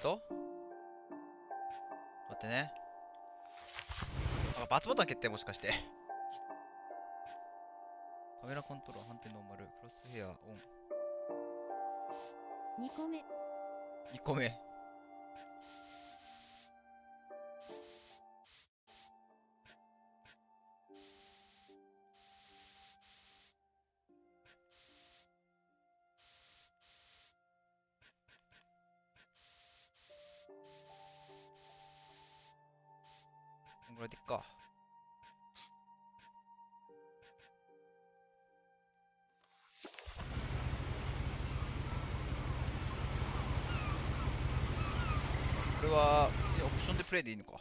と待ってね。あ、バツボタン決定もしかして。カメラコントロール、判定ノーマル、クロスヘアオン。2個目。2個目。こんぐらいでっか。これはオプションでプレイでいいのか。こ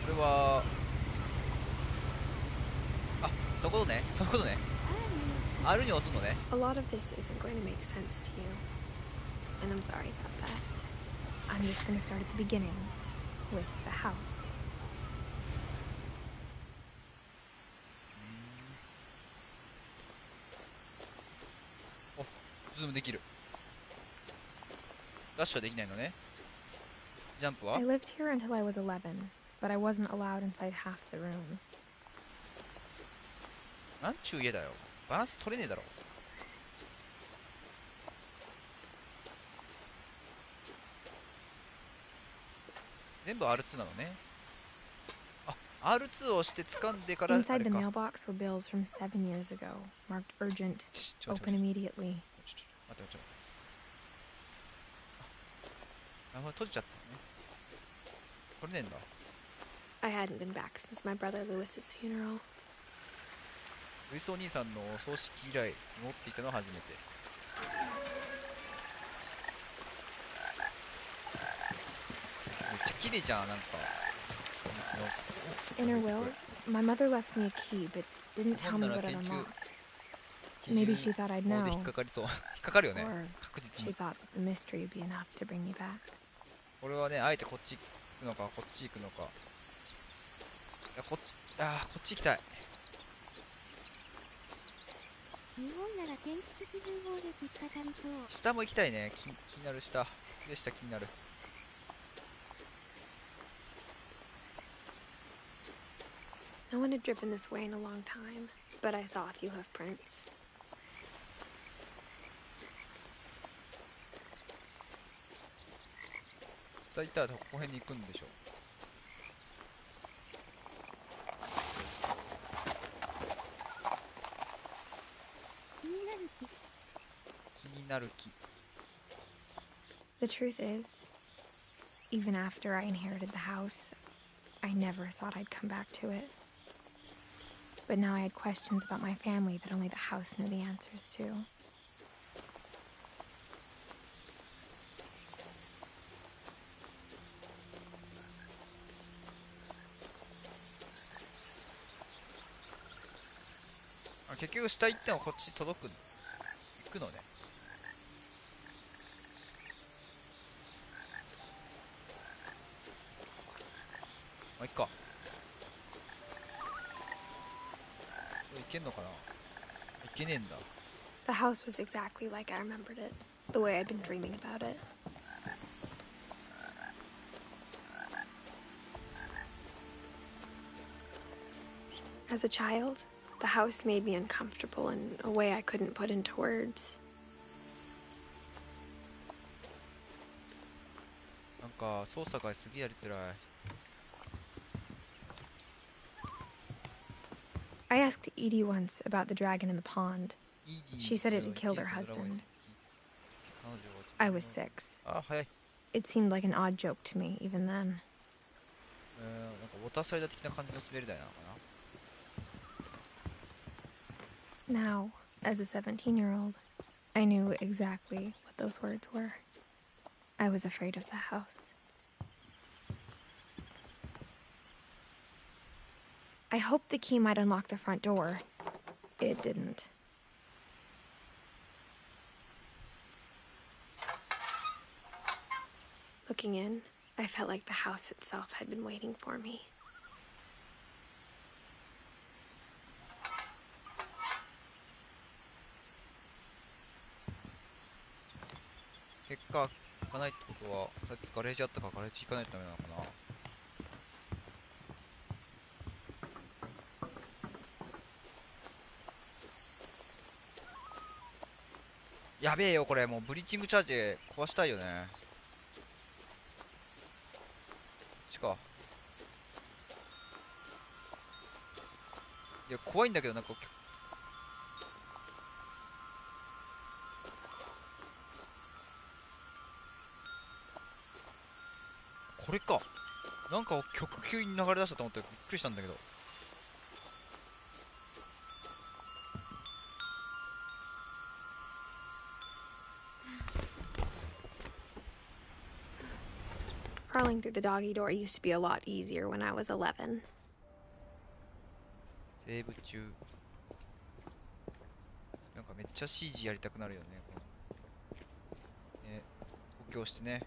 れはそういうことね。そういうことね。R に押すのね。A lot of this isn't going to make sense to you. And I'm sorry about that. I'm just going to start at the beginning with the house. お、ズームできる。ダッシュはできないのね。ジャンプは I lived here until I was 11, but I wasn't allowed inside half the rooms. なんちゅう家だよ。バランス取れねえだろ。全部 R2 なのね。あ、R2 を押して掴んでからあれか。 Inside the mailbox were bills from 7 years ago, marked urgent. Open immediately. 待って待って。あ、閉じちゃったのね。取れねえんだ。 I hadn't been back since my brother Lewis's funeral. ルイスお兄さんのお葬式以来持っていたのは初めて。めっちゃ綺麗じゃん、なんか。In her will, my mother left me a key, but didn't tell me what it unlocked. Maybe she thought I'd know. 引っかかりそう。引っかかるよね。 Or 確実 she に。 thought that the mystery would be enough to bring me back. これはね、あえてこっち行くのか、こっち行くのか。いや、こっち行きたい。日本なら建築基準法で引っかかりそう。下も行きたいね。気になる下。で下気になる。No one had driven this way in a long time, but I saw a few hoof prints. 下行ったらここ辺に行くんでしょ。気になる木。気になる木。 The truth is, even after I inherited the house, I never thought I'd come back to it. But now I had questions about my family that only the house knew the answers to. 結局下行ってもこっち行くのね。まあ、いっか。これいけんのかな。いけねえんだ。 The house was exactly like I remembered it, the way I'd been dreaming about it. As a child, the house made me uncomfortable in a way I couldn't put into words. なんか操作がすげえやりづらい。 I asked Edie once about the dragon in the pond. She said it had killed her husband. I was 6. あ、早い。 It seemed like an odd joke to me, even then. なんかウォータースライダー的な感じの滑り台なのかな。 Now, as a 17-year-old, I knew exactly what those words were. I was afraid of the house. I hoped the key might unlock the front door. It didn't. Looking in, I felt like the house itself had been waiting for me. かないってことは、さっきガレージあったからガレージ行かないとダメなのかな。やべえよ、これ。もうブリーチングチャージ壊したいよね。こっちか。いや、怖いんだけど、なんか、これか。なんか曲急に流れ出したと思ってびっくりしたんだけど。Crawling through the doggy door used to be a lot easier when I was 11. セーブ中。なんかめっちゃ CG やりたくなるよね。ね、補強してね。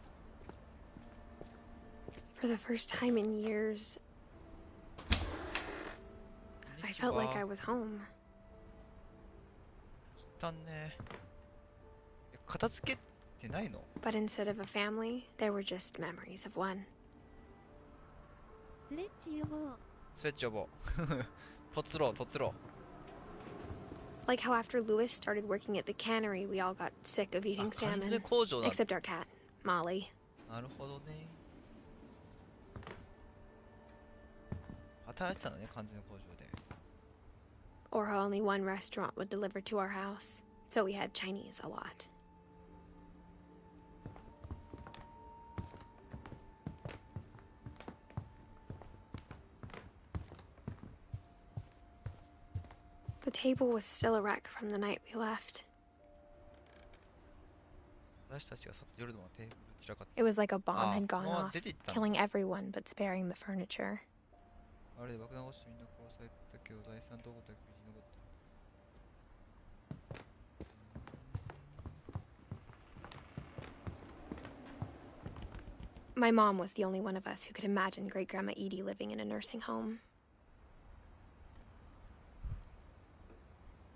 For the first time in years, I felt like I was home. 汚ね。片付けてないの？ But instead of a family, there were just memories of one. スレッチ予防。スレッチ予防。とつろう、とつろ Like how after Lewis started working at the cannery, we all got sick of う。 eating 缶詰 salmon. 工場なんだ。 Except our cat, Molly. なるほどね。働いてたのね、缶詰工場で。Or how only one restaurant would deliver to our house. So we had Chinese a lot. The table was still a wreck from the night we left. 私たちがさっき夜のテーブル散らかって。 It was like a bomb had gone もう off, 出て行ったの。 killing everyone but sparing the furniture. あれで爆弾落ちてみんな殺されたけど、第三どこだけ無事に残った。 My mom was the only one of us who could imagine Great Grandma Edie living in a nursing home.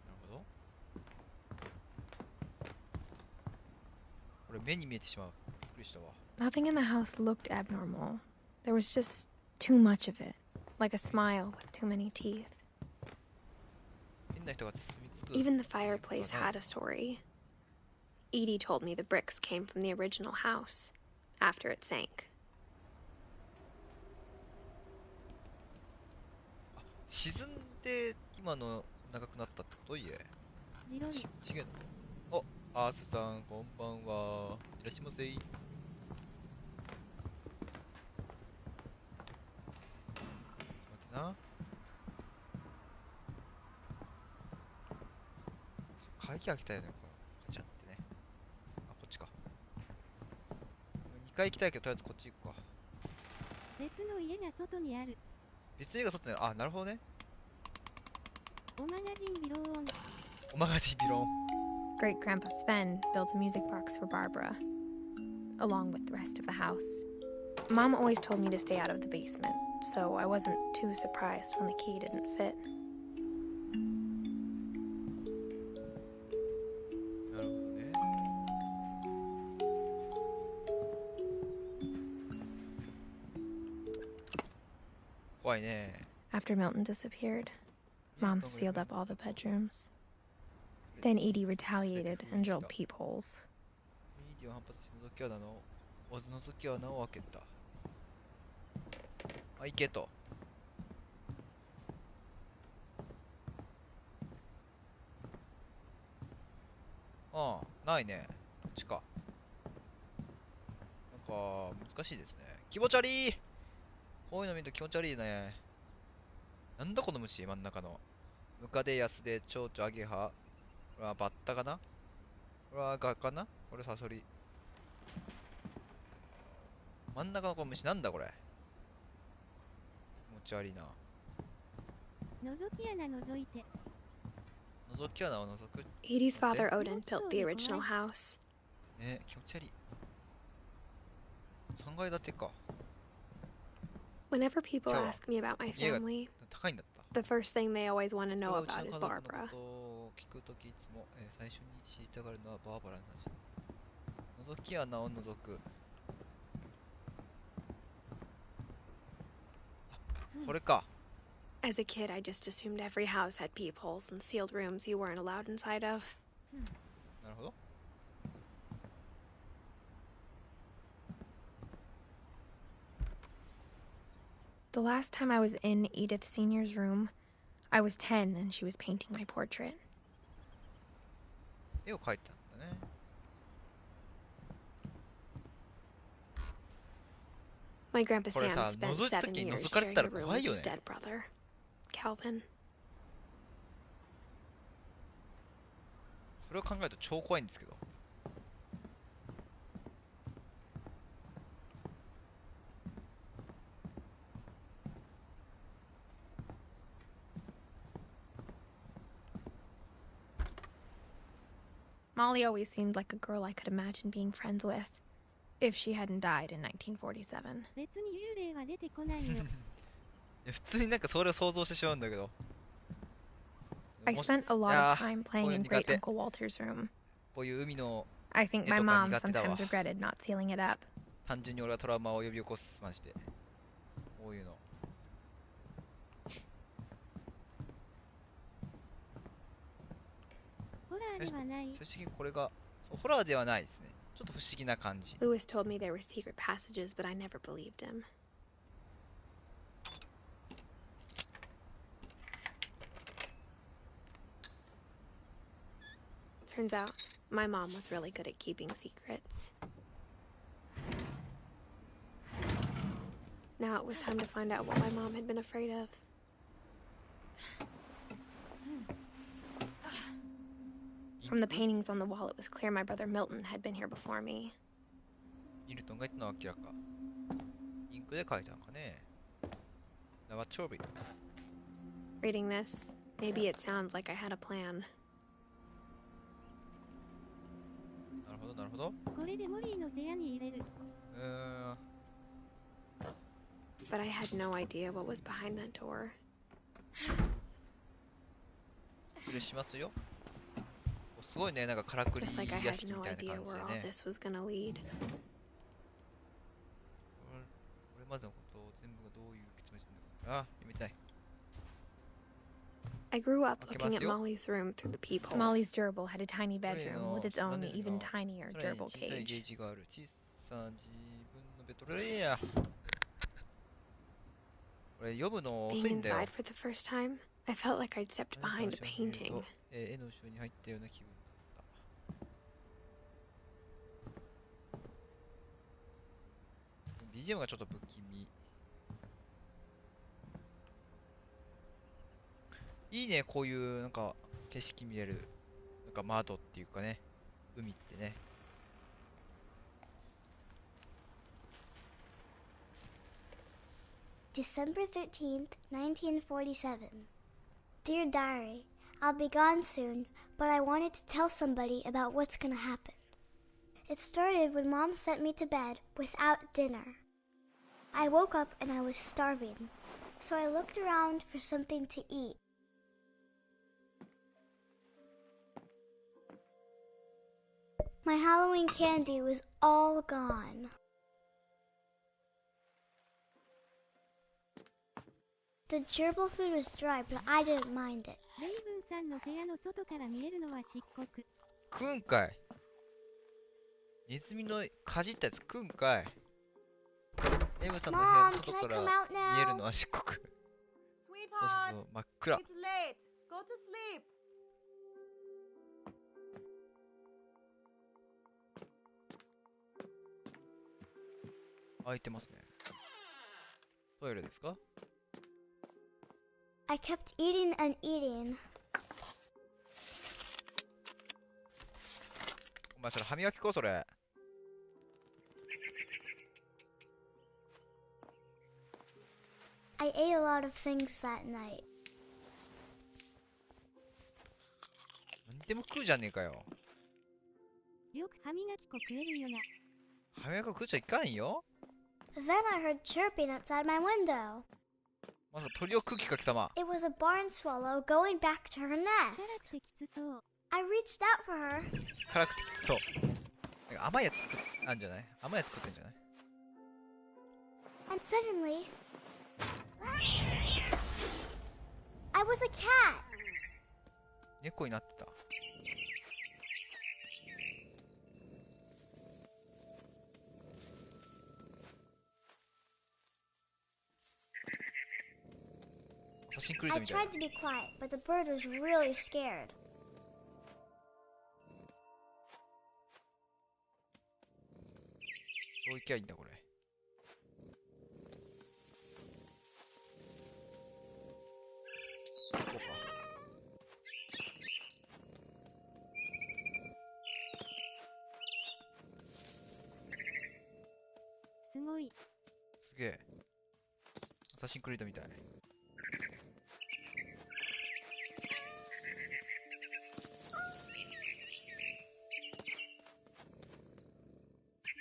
なるほど。これ目に見えてしまう。びっくりしたわ。 Nothing in the house looked abnormal. There was just too much of it, like a smile with too many teeth. 変な人が包みつく。 Even the fireplace had a story. Edie told me the bricks came from the original house after it sank. 沈んで今の長くなったってこと？家ジロリ。違うの？お、アースさんこんばんは。いらっしゃいませ。待ってな。鍵開けたよね、これ。カチャってね。あ、こっちか。2回行きたいけど、とりあえずこっち行くか。別の家が外にある。別に家が外にある。あ、なるほどね。おマガジンビローン。おまがじビロン。 Great Grandpa Sven built a music box for Barbara, along with the rest of the house. Mom always told me to stay out of the basement, so I wasn't too surprised when the key didn't fit. なるほどね。怖いね。 After Milton disappeared, Mom sealed up all the bedrooms. Then Edie retaliated and drilled peepholes. ミディを反発し覗き穴の覗き穴を開けた。あ、行けと。ああ、ないね。こっちか。なんか、難しいですね。気持ち悪い。こういうの見ると気持ち悪いね。なんだこの虫、真ん中の。ムカデヤスで蝶々アゲハ。これはバッタかな？これはガかな？これサソリ。真ん中のこの虫なんだこれ。気持ち悪いな。覗き穴覗いて。覗き穴を覗く。 Edie's father Odin built the original house. ね、気持ち悪い。3階建てか。 Whenever people Ciao. ask me about my 家が family, 高いんだった。 the first thing they always want to know うちの about 家 is 族の Barbara. ことを聞くときいつも、最初に知りたがるのはバーバラの話。覗き穴を覗く。これか。 As a kid, I just assumed every house had peepholes and sealed rooms you weren't allowed inside of. なるほど。The last time I was in Edith Sr.'s room, I was 10 and she was painting my portrait. 絵を描いてたんだね。My Grandpa これ Sam さ、 spent 覗いた 7時に years 覗かれ sharing た a ら room 怖い with よ his ね。 dead brother, Calvin. それを考えると超怖いんですけど。Molly always seemed like a girl I could imagine being friends with, if she hadn't died in 1947. 別に幽霊は出てこないよ。いや普通になんかそれを想像してしまうんだけど。 I もし spent a lot あ of ー time こうい playing う in 苦 Great 手。 Uncle Walter's room. こういう海の I think my 絵とか mom 苦手だわ。 sometimes regretted not sealing it up. 単純に俺はトラウマを呼び起こす、マジで。こういうの。ホラーではない。正直これがそうホラーではないですね。ちょっと不思議な感じ。 Lewis told me there were secret passages, but I never believed him. Turns out, my mom was really good at keeping secrets. Now it was time to find out what my mom had been afraid of. From the paintings on the wall, it was clear my brother Milton had been here before me. ミルトンが言ったのは明らか。インクで書いたのかね。ナワチョビ。 Reading this, maybe it sounds like I had a plan. なるほど、なるほど。これでモリーの部屋に入れる。But I had no idea what was behind that door. 失礼しますよ。すごいね、なんかからくり Just like I 屋 had 敷み no たいな idea 感 where じ all でね。 this was gonna lead. これまでのことを全部がどういう結末になるのか。あ、読みたい。 I grew up Okay, looking at Matthew. Molly's room through the peephole. Molly's gerbil had a tiny bedroom with its own, それの even tinier さらに gerbil 小さいゲー cage. ジがある。小さな自分のベッドレイヤー。これ読むの遅 Being いんだよ。 inside for the first time, I felt like I'd stepped behind a painting. 絵の後ろに入ったような気分だった。BGM がちょっと不気味。いいね、こういうなんか景色見れる。なんか窓っていうかね、海ってね。December 13th, 1947. Dear Diary, I'll be gone soon, but I wanted to tell somebody about what's gonna happen. It started when Mom sent me to bed without dinner. I woke up and I was starving, so I looked around for something to eat. My Halloween candy was all gone. The gerbil food was dry, but I didn't mind it. レイブンさんの部屋の外から見えるのは漆黒。食うんかい。ネズミのかじったやつ食うんかい。エムさんの部屋の外から見えるのは漆黒。そうそうそう、真っ暗。 It's late. Go to sleep. 開いてますね。トイレですか？ I kept eating and eating. お前それ歯磨き粉それ。I ate a lot of things that night. 何でも食うじゃねえかよ。よく歯磨き粉食えるよな。歯磨き粉食っちゃいかんよ。 Then I heard chirping outside my window. まさか鳥を食う気か貴様。 It was a barn swallow going back to her 辛く nest. てきつそう。I reached out for her, 辛くてきつそう。甘いやつあんじゃない？甘いやつ食ってんじゃない？ And suddenly, I was a cat. 猫になってた。写真クリー I ドみたい tried to be quiet, but the bird was really scared. どう行きゃいいんだこれ。こうか。すごい。すげえ。写真クリードみたい。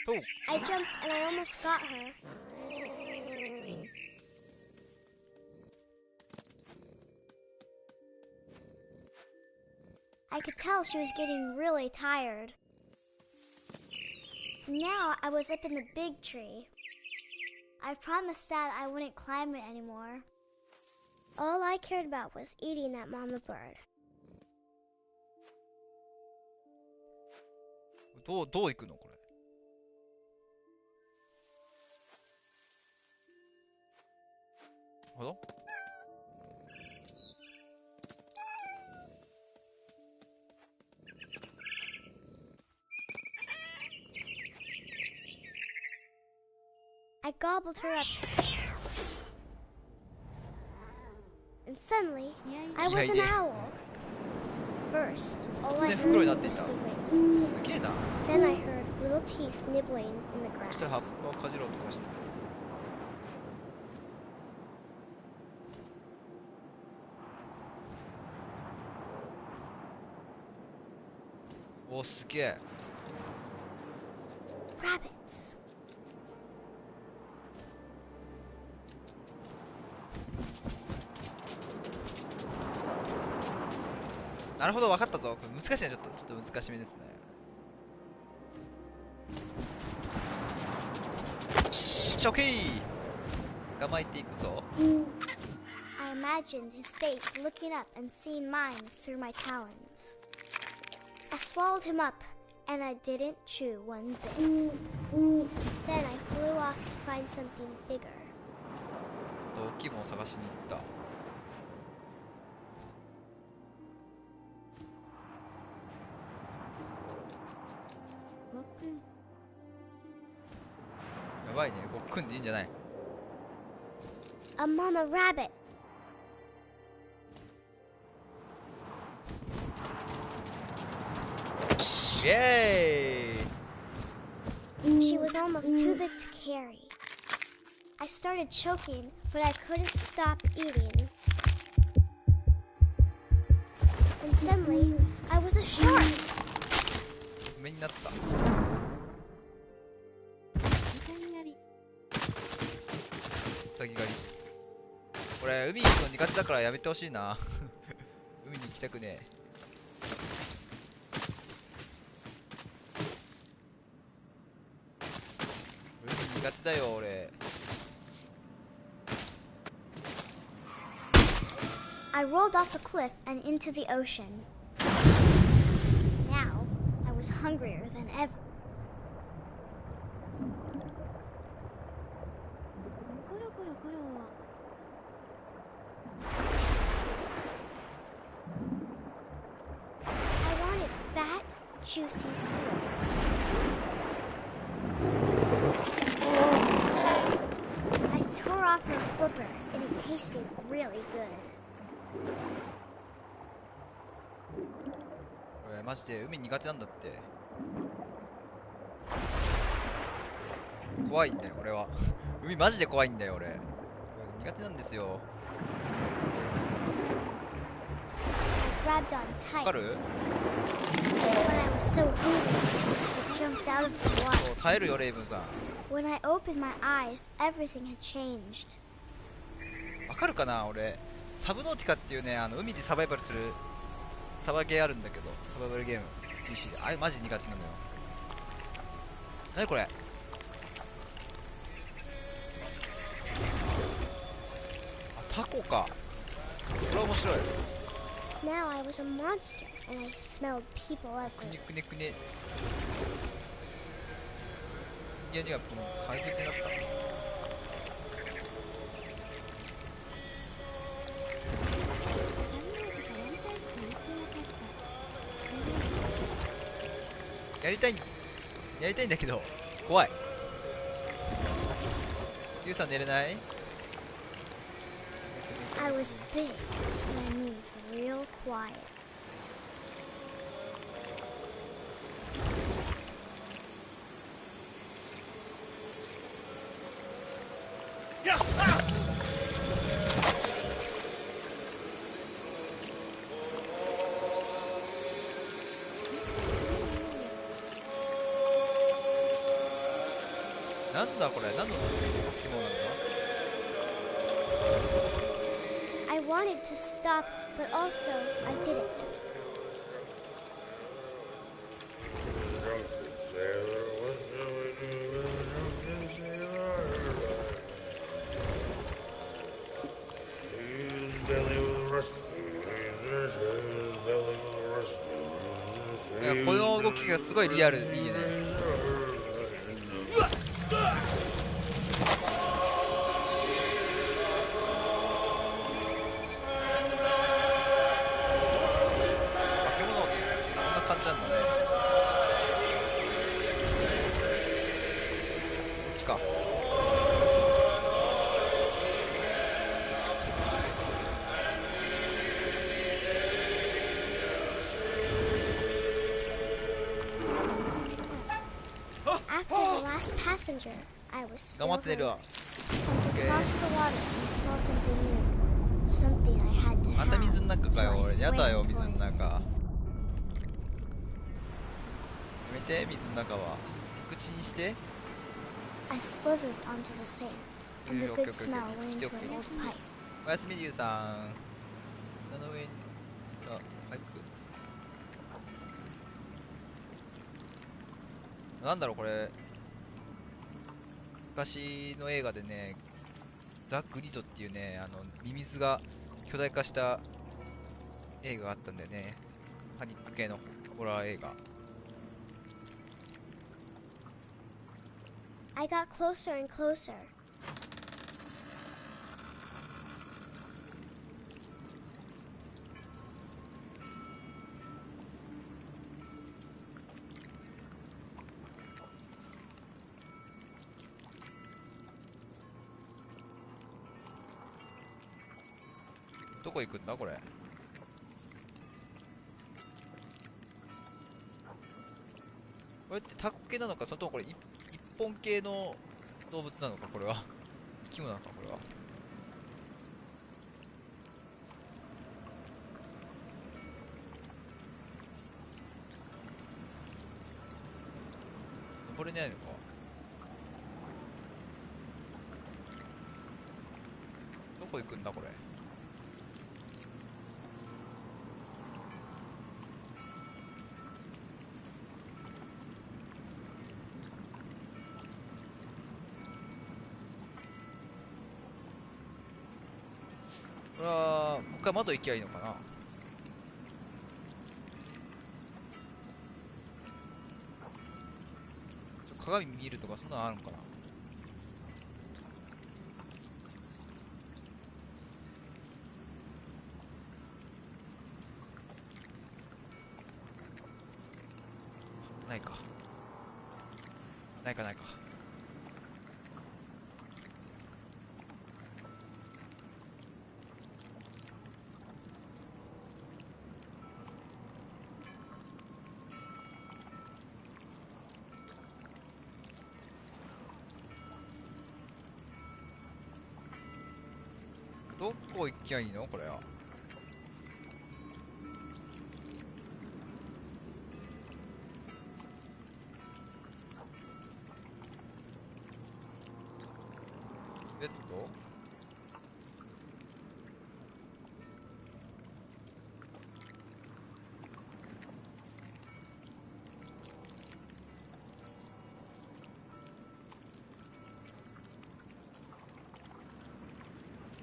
Oh. I jumped and I almost got her. I could tell she was getting really tired. Now I was up in the big tree. I promised Dad I wouldn't climb it anymore. All I cared about was eating that mama bird. どう行くのこれ。ほど。I gobbled her up. And suddenly, I was an owl. First, all I heard was the wind. すげえな。 Then I heard little teeth nibbling in the そして葉っ grass. ぱをかじろうとかして。お、すげえ。 Rabbits. なるほど、分かったぞ。これ難しいね、ちょっと難しめですね。チョキーが巻いていくぞ。I imagined his face looking up and seeing mine through my talons. I swallowed him up, and I didn't chew one bit. Then I flew off to find something bigger. 大きいものを探しに行った。やばいね、ごっくんでいいんじゃない。 A mama rabbit. Yay! She was almost too big to carry. I started choking, but I couldn't stop eating. And suddenly, I was a shark. 目になった。ウサギ狩り。これ海行くの苦手だからやめてほしいな。海に行きたくねえ。海苦手だよ俺。I rolled off a cliff and into the ocean. Now, I was hungrier than ever. I wanted fat, juicy seals. I tore off her flipper, and it tasted really good. 俺マジで海苦手なんだって。怖いんだよ俺は。海マジで怖いんだよ俺。苦手なんですよ。 I grabbed on わ tight. かる？ When I was so hungry, I jumped out of the そう water. 耐えるよレイブンさん。 When I opened my eyes, everything had changed. わかるかな俺。サブノーティカっていうね、海でサバイバルするサバゲーあるんだけど、サバイバルゲーム PC で。あれマジ苦手なのよ。なにこれ。あ、タコか。これは面白い。 Now I was a monster, and I smelled people くね everywhere. くねくね。いやにはこの解決になった。やりたいんだけど怖い。ゆうさん寝れない？ I was big, and I moved real quiet. なんだこれ、何の希望なんだ。 I wanted to stop, but also I didn't.いや、この動きがすごいリアルでいいね。Passenger, I was 頑張 still って寝る hungry. わ。 And to cross the water and smell something new, something I had to また水の have. 中か So よ、 I 俺。やだよ、 swam 水の towards it. 中。やめて、水の中は。口にして。 I slithered onto the sand, and the Okay, good okay, smell okay. went into an Okay. old pipe. おやすみ、りゅうさん。その上に、あ、早く。なんだろう、これ。昔の映画でね、ザ・グリドっていうね、ミミズが巨大化した映画があったんだよね。パニック系のホラー映画。 I got closer and closer. どこ行くんだこれ。これってタコ系なのか、それともこれ一本系の動物なのか、これは。生き物なのか、これは。登れないのか。どこ行くんだこれ。これはもう一回窓行きゃいいのかな。鏡見るとかそんなのあるのかな。ないか。ないかないか。どこ行きゃいいのこれは。ベッド。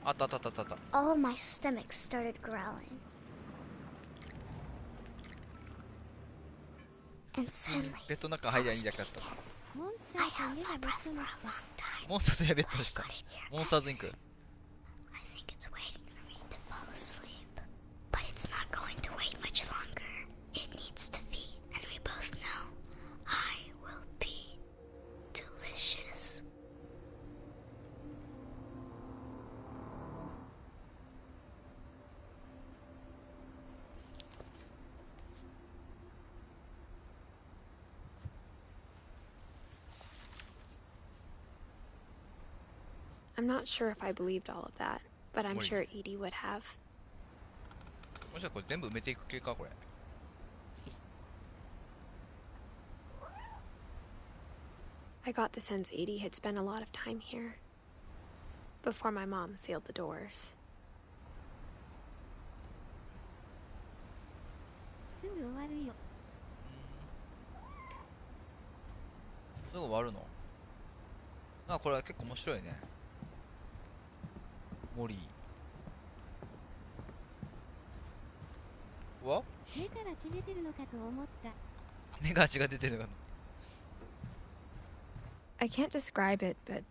あったあったあったあったあった。 all my stomach started growling. And suddenly, ベッドの中入りゃいいんじゃなかった。モンスタ I ーと held いえ my ばベ breath ッド for の a 下 long time. モンスターとやベッドした。 Put it here. モンスターズインク。 I think it's waiting for me to fall asleep. But it's not going to wait much longer. It needs to feed, and we both know I will be delicious. I'm not sure if I believed all of that, but I'm What do sure Edie would have. もしかこれ全部埋めていく系かこれ。I got the sense Edie had spent a lot of time here before my mom sealed the doors. すぐ終わるよ。すぐ終わるの。あ、これは結構面白いね。森。わ？目から血出てるのかと思った。目が血が出てるのか。 I can't describe it, but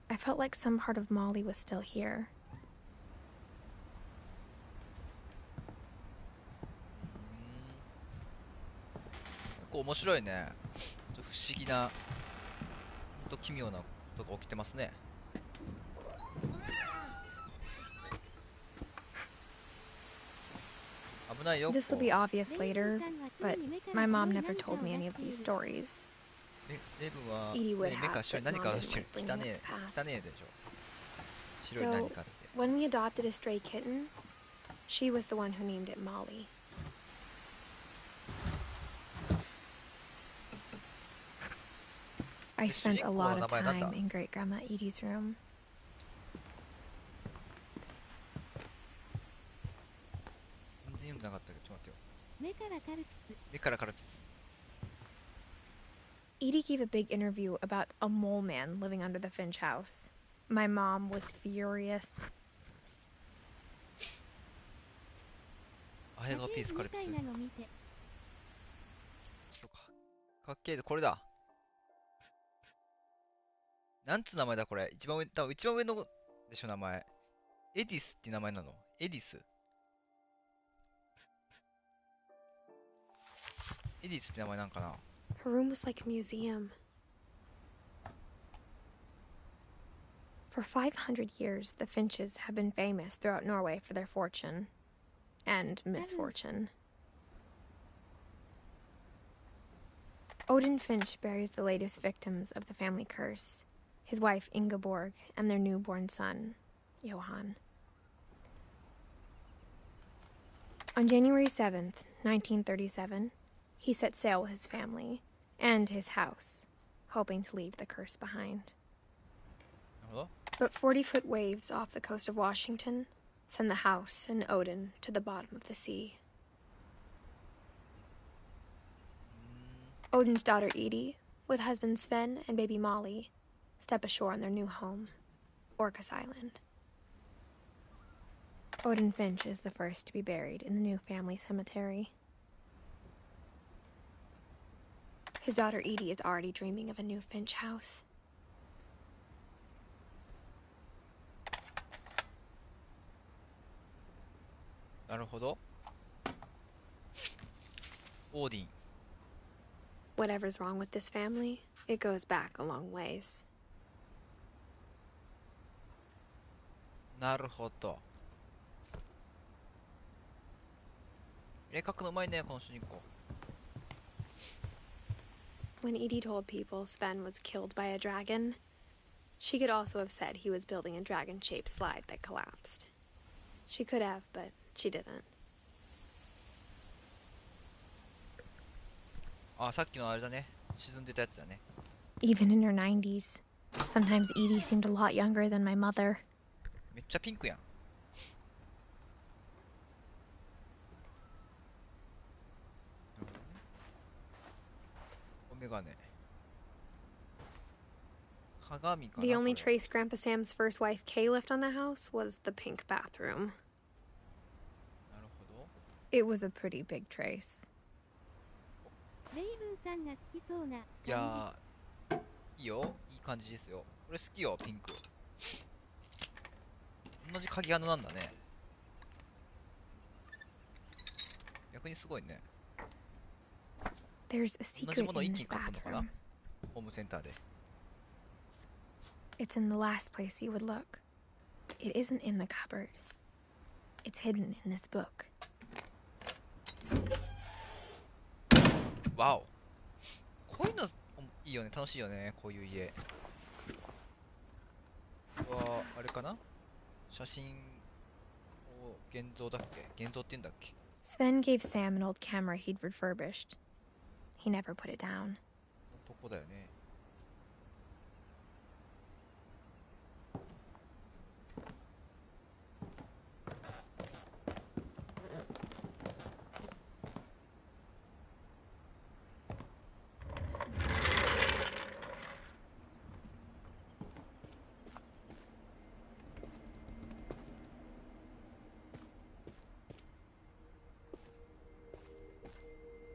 I felt like some part of Molly was still here. 結構面白いね。ちょっと不思議な、ほんと奇妙なことが起きてますね。危ないよ。 This will ここ be obvious レイヴ later, ンさんは常 but に目から my 血 mom に never 何かを told me 出 any し of てい these る。 stories. レブは、 Edie would 目か have, 白い but 何か Mom をしてる。 didn't like 汚 bringing ね up え、 the 汚ねえ past. でしょ。白い何かって。 When we adopted a stray kitten, she was the one who named it Molly. I spent a lot of time in Great Grandma Edie's room. 全然読んでなかったけど、ちょっと待ってよ。目からカルピス。目からカルピス。 Edie gave a big interview about a mole man living under the Finch house. My mom was furious. あれがピースカルピス。家系図みたいなの見て。そうか。かっけえ、これだ。なんつう名前だこれ。一番上、多分一番上のでしょ、名前。エディスって名前なの？エディス。エディスって名前なんかな？ Her room was like a museum. For 500 years, the Finches have been famous throughout Norway for their fortune and misfortune. Odin Finch buries the latest victims of the family curse, his wife Ingeborg and their newborn son, Johan. On January 7th, 1937, he set sail with his family and his house, hoping to leave the curse behind. なるほど。 But 40-foot waves off the coast of Washington send the house and Odin to the bottom of the sea. Odin's daughter Edie, with husband Sven and baby Molly, step ashore on their new home, Orcas Island. Odin Finch is the first to be buried in the new family cemetery. His daughter Edie is already dreaming of a new Finch house. なるほど。オーディン。 Whatever's wrong with this family, it goes back a long ways. なるほど。絵描くのうまいね、この主人公。 When Edie told people Sven was killed by a dragon, she could also have said he was building a dragon-shaped slide that collapsed. She could have, but she didn't. あ、さっきのあれだね。沈んでたやつだね。 Even in her 90s, sometimes Edie seemed a lot younger than my mother. めっちゃピンクやん。おメガネ。鏡かな The only これ trace Grandpa Sam's first wife Kay left on the house was the pink bathroom. なるほど。 It was a pretty big trace. レイブンさんが好きそうないやー、いいよ。いい感じですよ。これ好きよ、ピンク。同じ鍵穴なんだね。逆にすごいね。 There's a 同じ secret ものを in 一気 this に買ったのかな bathroom. ホームセンターで。 It's in the last place you would look. It isn't in the cupboard. It's hidden in this book. わお。こういうのいいよね、楽しいよね、こういう家。これは、あれかな、写真を現像だっけ、現像って言うんだっけ。 Sven gave Sam an old camera he'd refurbished. He never put it down. とこだよね。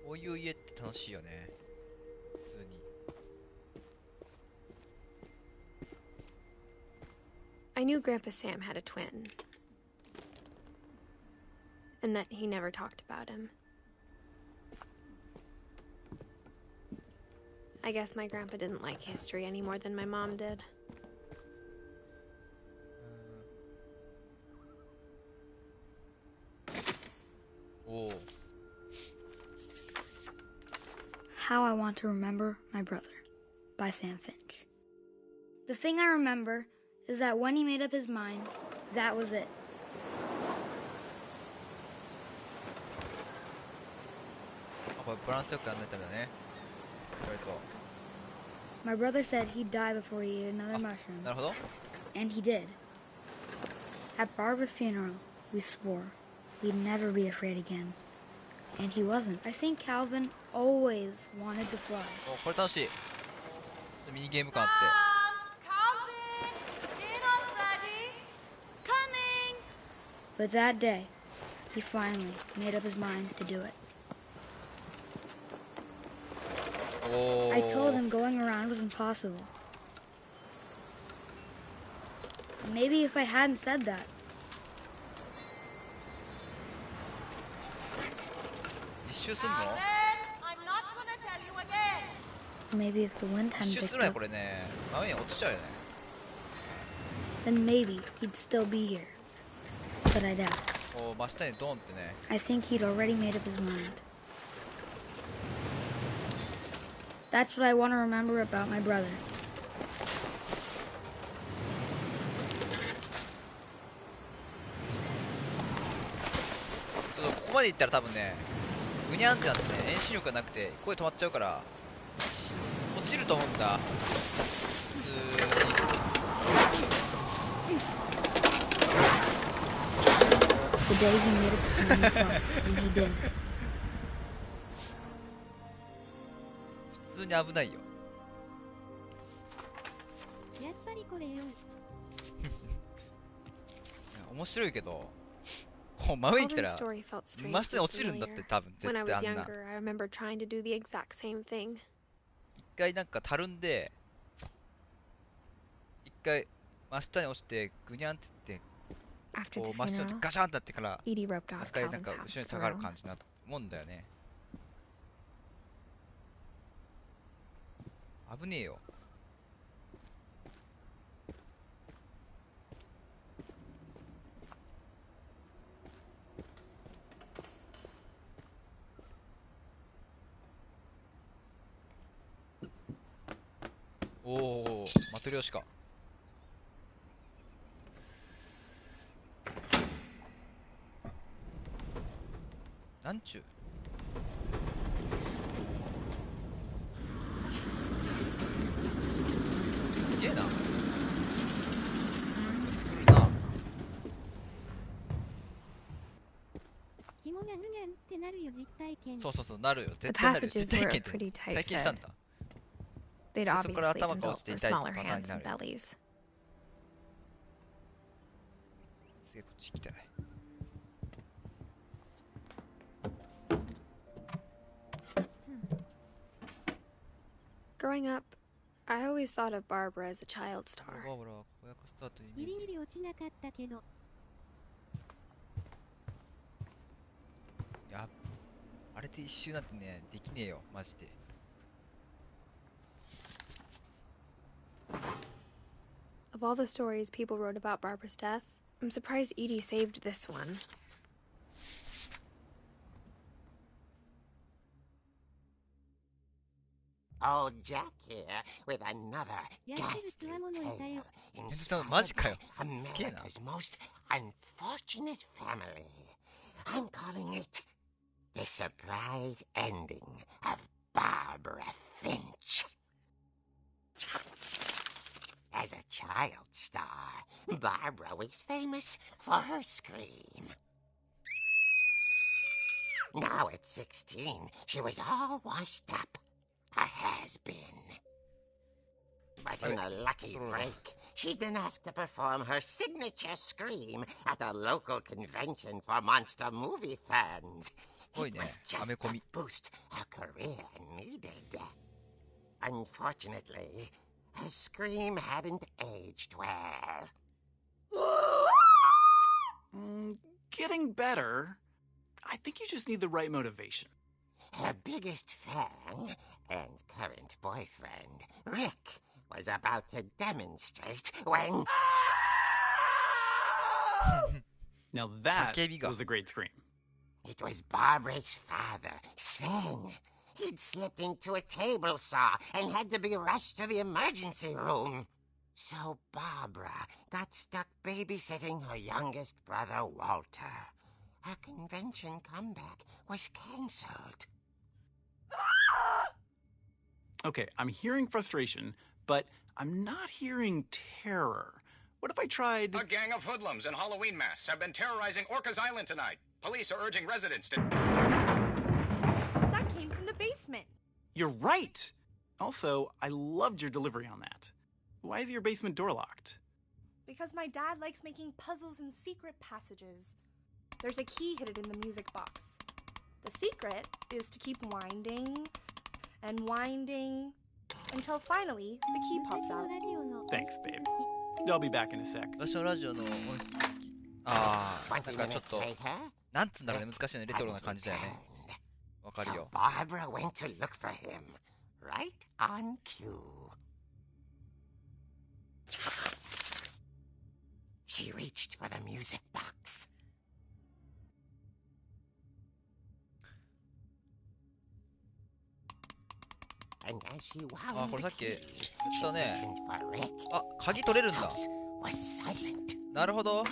こういう家って楽しいよね、普通に。 I knew Grandpa Sam had a twin. And that he never talked about him. I guess my grandpa didn't like history any more than my mom did. おお。 How I Want to Remember My Brother by Sam Finch. The thing I remember is that when he made up his mind, that was it. あ、これバランスよくやんないためだね。これと。 My brother said he'd die before he ate another な mushroom, るほど。 and he did. At Barbara's funeral, we swore we'd never be afraid again. And he wasn't. I think Calvin always wanted to fly. お、これ楽しい。ミニゲーム感あっ Calvin! Dinner's ready! Coming! But that day, he finally made up his mind to do it. て。おお。 I told him going around was impossible. Maybe if I hadn't said that, 一周すんの？ Calvin, I'm not gonna tell you again. maybe if the wind 一 hadn't 周す picked るね、 up, これね。真上に落ちちゃうよね。 then maybe he'd still be here. But I doubt. こう真下にドンってね。 I think he'd already made up his mind. That's what I want to remember about my brother. ちょっとここまで行ったら多分ね、ぐにゃんってなってね、遠心力がなくて声止まっちゃうから落ちると思うんだ。普通に。 The day he made up his mind to fly, and he did. 普通に危ないよ。やっぱりこれよ。いや面白いけど、こう真上に来た Calvin's ら story felt 真下 strangely に落ちるんだって familiar. 多分 When I 絶 was 対あんな。 younger, I remember trying to do the exact same thing. 一回なんかたるんで、一回真下に落ちてグニャンって言って After こ the う真下に funeral, ガシャンってなってから Edie roped もう off 一回なん Calvin's か half 後ろに of 下 the がる room. 感じなもんだよね。危ねえよ。おお、マトリョーシカ。なんちゅう。すげえな。作るな。紐がぐにゃんってなるよ実体験。そうそうそう、なるよ。 The 絶対なるよ。 passages 実体 were 験って pretty 体 tight 験したん fit. だ。They'd で、そこから obviously 頭 been が落 built ちて for 痛い smaller パターン hands にな and る。 bellies. すげえこっち行きたい。Growing up, I always thought of Barbara as a child star. バーバラは子役スタートにギリギリ落ちなかったけど。やっあれで一周なんてね、できねえよ、マジで。Of all the stories people wrote about Barbara's death, I'm surprised Edie saved this one. Oh, Jack here with another ghastly tale inspired by America's most unfortunate family. I'm calling it The Surprise Ending of Barbara Finch. As a child star, Barbara was famous for her scream. Now at 16, she was all washed up. A has-been. But in a lucky break, she'd been asked to perform her signature scream at a local convention for monster movie fans. It was just the boost her career needed. Unfortunately, her scream hadn't aged well. Getting better. I think you just need the right motivation. Her biggest fan and current boyfriend, Rick, was about to demonstrate when... Now that was a great scream. It was Barbara's father, Sven. He'd slipped into a table saw and had to be rushed to the emergency room. So Barbara got stuck babysitting her youngest brother, Walter. Her convention comeback was cancelled. Okay, I'm hearing frustration, but I'm not hearing terror. What if I tried... A gang of hoodlums in Halloween masks have been terrorizing Orcas Island tonight. Police are urging residents to... That came from the basement. You're right! Also, I loved your delivery on that. Why is your basement door locked? Because my dad likes making puzzles and secret passages. There's a key hidden in the music box. The secret is to keep winding and winding until finally the key pops out. Thanks, babe. I'll be back in a sec. 私のラジオの音質ああ、なんかちょっとなんつうんだろうね、難しいね、レトロな感じだよね。わかるよ。 So Barbara went to look for him, right on cue. She reached for the music box. And as she wound the key, she listened for Rick. あ、鍵取れるんだ。 Was silent. なるほど。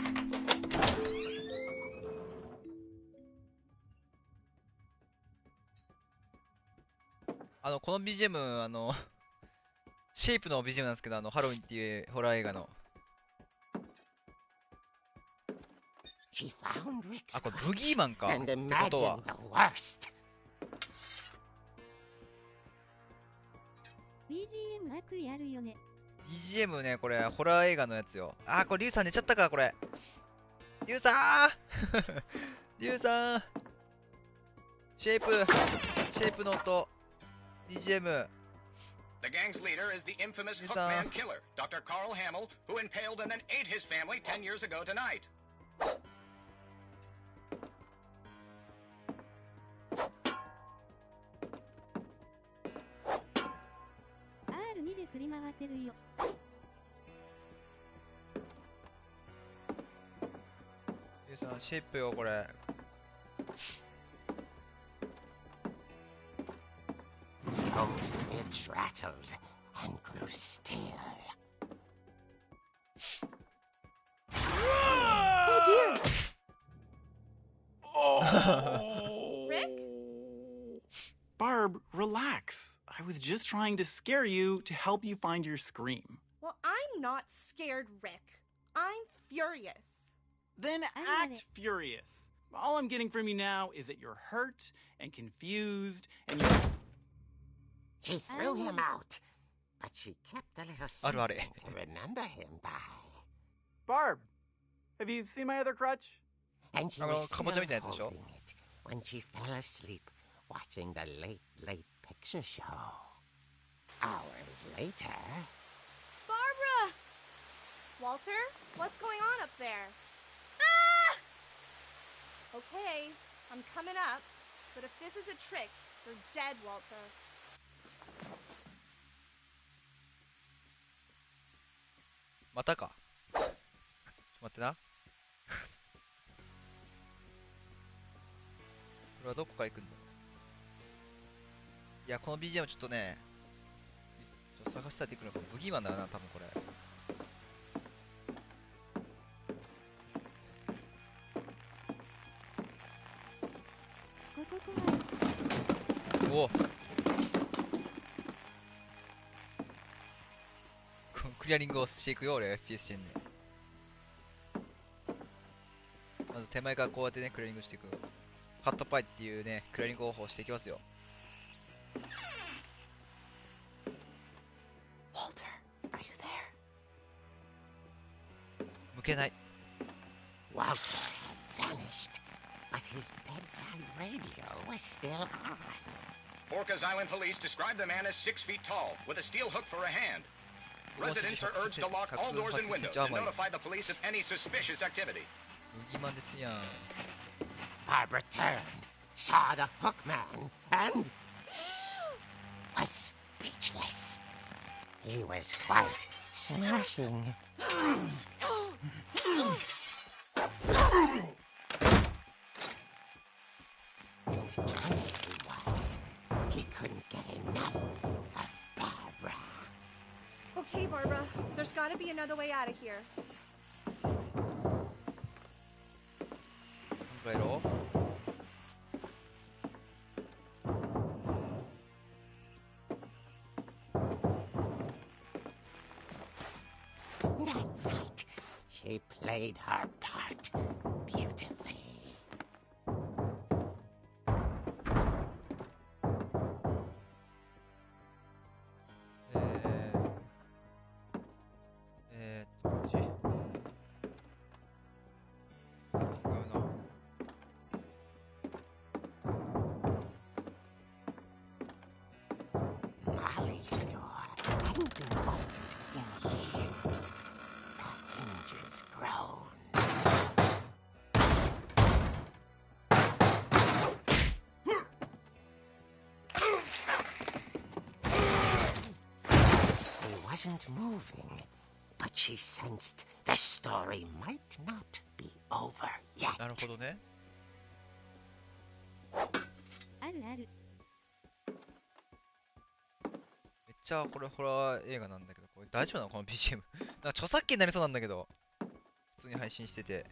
この BGM、シェイプの BGM なんですけど、ハロウィンっていうホラー映画の。あ、これブギーマンか。ってことは。BGM 悪意あるよね。BGM ね、これ、ホラー映画のやつよ。あー、これ、リュウさん寝ちゃったか、これ。リュウさんリュウさんシェイプの音。BGM。 The gang's leader is the infamous Hookman killer, Dr. Carl Hamill, who impaled and then ate his family 10 years ago tonight. R2 で振り回せるよ。リュウさん、シェイプよ、これ。The fridge rattled and grew still. Oh dear! Oh! Rick? Barb, relax. I was just trying to scare you to help you find your scream. Well, I'm not scared, Rick. I'm furious. Then act furious. All I'm getting from you now is that you're hurt and confused and you're... She threw him out. but she kept a little あるあ something れ。 to remember him by. Barb, have you seen my other crutch? And she あの was かぼちゃ still みたいなやつでしょ holding it when she fell asleep watching the late, late picture show. Hours later... Barbara! Walter, what's going on up there? Ah! Okay, I'm coming up, but if this is a trick, you're dead, Walter. またか。ちょっと待ってな。これはどこから行くんだ。いや、この BGM ちょっとね、ちょっと探したら出てくるのか。ブギーマンだよな、多分これ。おお。クリアリングをしていくよ、俺 FPS してんね。まず手前からこうやってね、クリアリングしていく。カットパイっていうね、クリアリング方法をしていきますよ。Walter, are you there? 向けない。Walter had vanished, but his bedside radio was still on. Orcas Island police described the man as 6 feet tall, with a steel hook for a hand. Residents are urged to lock all doors and windows and notify the police of any suspicious activity. ブギーマンですやん。 Barbara turned, saw the hook man, and was speechless. He was quite smashing. And where he was, he couldn't get enough of Barbara. Okay, Barbara, there's gotta be another way out of here. 考えろ。 That night, she played her part beautifully. こっち。違うな。 Molly's door hadn't been opened in years. The hinges groaned. He wasn't moving, but she sensed the story might not be over yet. なるほどね。あるある。めっちゃこれホラー映画なんだけど、これ大丈夫なのこの BGM。なんか著作権になりそうなんだけど。普通に配信してて。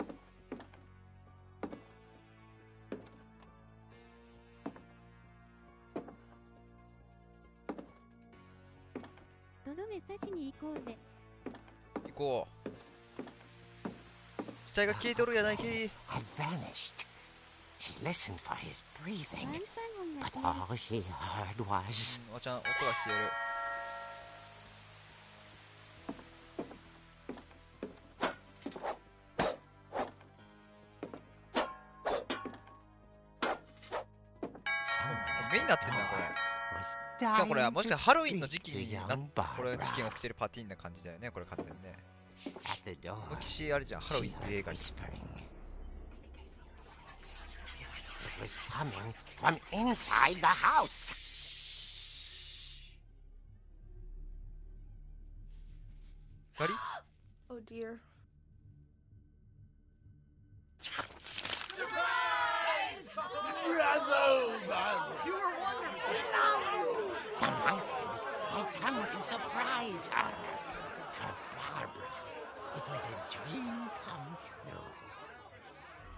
とどめ刺しに行こうぜ。行こう。死体が消えておるやないき。 Had vanished. She listened for his ワ breathing, ンサン音が but 聞こ all she heard was おばちゃん、音が消える。目になってるな、これ。 was しかもこれは dying もし to かしたらハロウィンの speak 時期 to にな young これ事件 Barbara. 起きてるパティーンな感じだよね、これ勝手にね。 At the door, 思いっきしあれじゃん、ハロウィ she ンっていう映 heard 画に。 whispering. It was coming from inside the house. 光 Oh dear. The monsters had come to surprise her. For Barbara, it was a dream come true.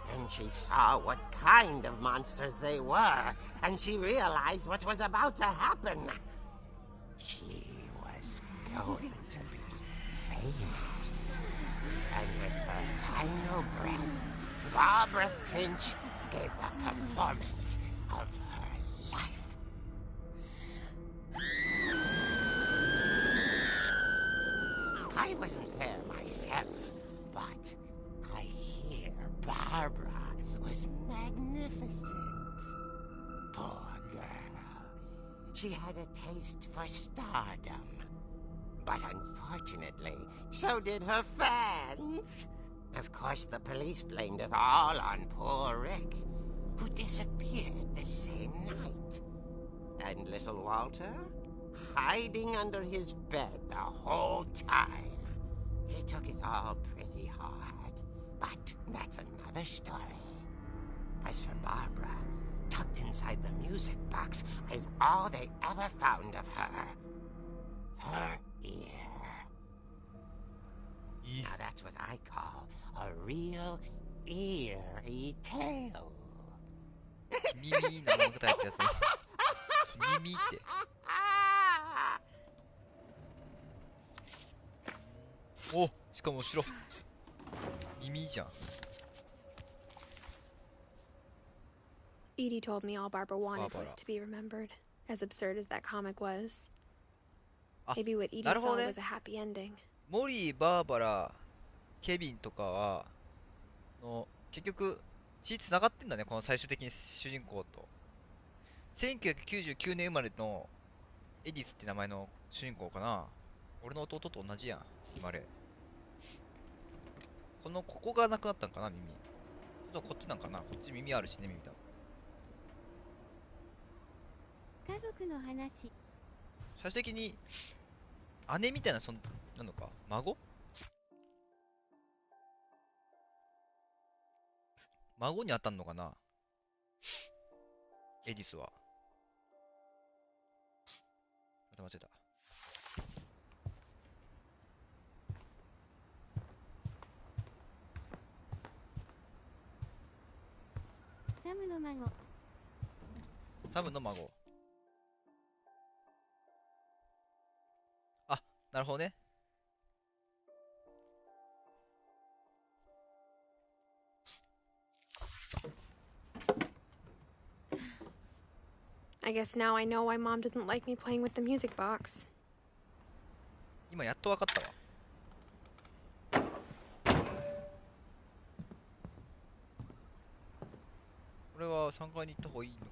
Then she saw what kind of monsters they were, and she realized what was about to happen. She was going to be famous. And with her final breath, Barbara Finch gave the performance of her life. Barbara was magnificent. Poor girl. She had a taste for stardom. But unfortunately, so did her fans. Of course, the police blamed it all on poor Rick, who disappeared the same night. And little Walter? Hiding under his bed the whole time. He took it all pretty hard, but that's another story. As for Barbara, tucked inside the music box was all they ever found of her. Her ear. Now that's what I call a real eerie tale. 君みの物語ってやつね。君みって。お、しかも後ろ。耳じゃん。Edie told me all Barbara wanted was to be remembered, as absurd as that comic was. Maybe what Edie saw was a happy ending. モリー、バーバラ、ケビンとかは結局血繋がってんだね、この最終的に主人公と。1999年生まれのエディスって名前の主人公かな。俺の弟と同じやん、生まれ。ここがなくなったんかな、耳。こっちなんかな、こっち耳あるしね、耳だ。家族の話。最終的に姉みたいななのか、孫に当たんのかな、エディスは。間違えた。サムの孫。サムの孫。あ、なるほどね。I guess now I know why Mom didn't like me playing with the music box. 今やっと分かったわ。これは3階に行った方がいいのか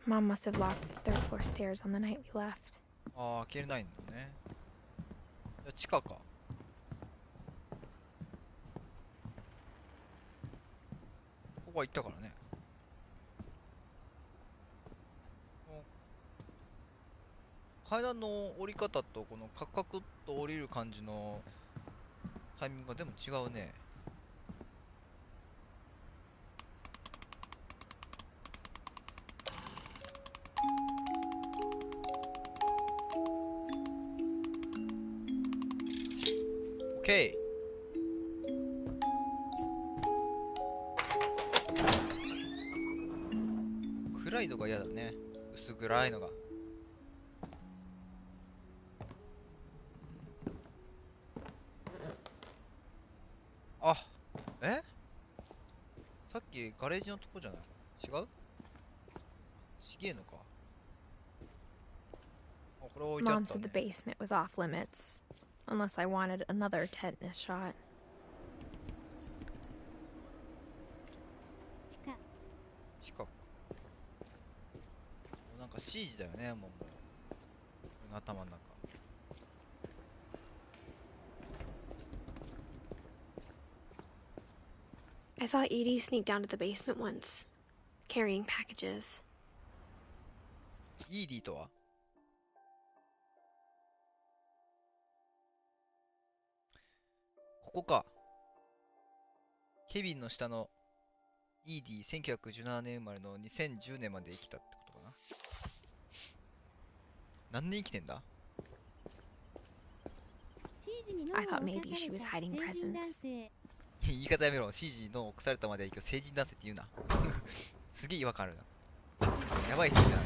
な。 Mom must have locked the third floor stairs on the night we left. ああ、開けれないんだね。じゃあ地下か。ここは行ったからね。階段の降り方とこのカクカクっと降りる感じのタイミングがでも違うね。OK。暗いのが嫌だね。薄暗いのが。あ、さっきガレージのとこじゃない？違う？ちげえのか。あ、これ置いてあったね。Mom said the basement was off limits, unless I wanted another tetanus shot. 地下。なんか CG だよね、もう。頭の中。I saw Edie sneak down to the basement once, carrying packages. Edie とは？ここか。ケビンの下の Edie、1917年生まれの2010年まで生きたってことかな。何年生きてんだ？ I thought maybe she was hiding presents. 言い方やめろ。CG の臆されたまではいいけど成人男性って言うな。すげえ違和感あるな。やばい人じゃない。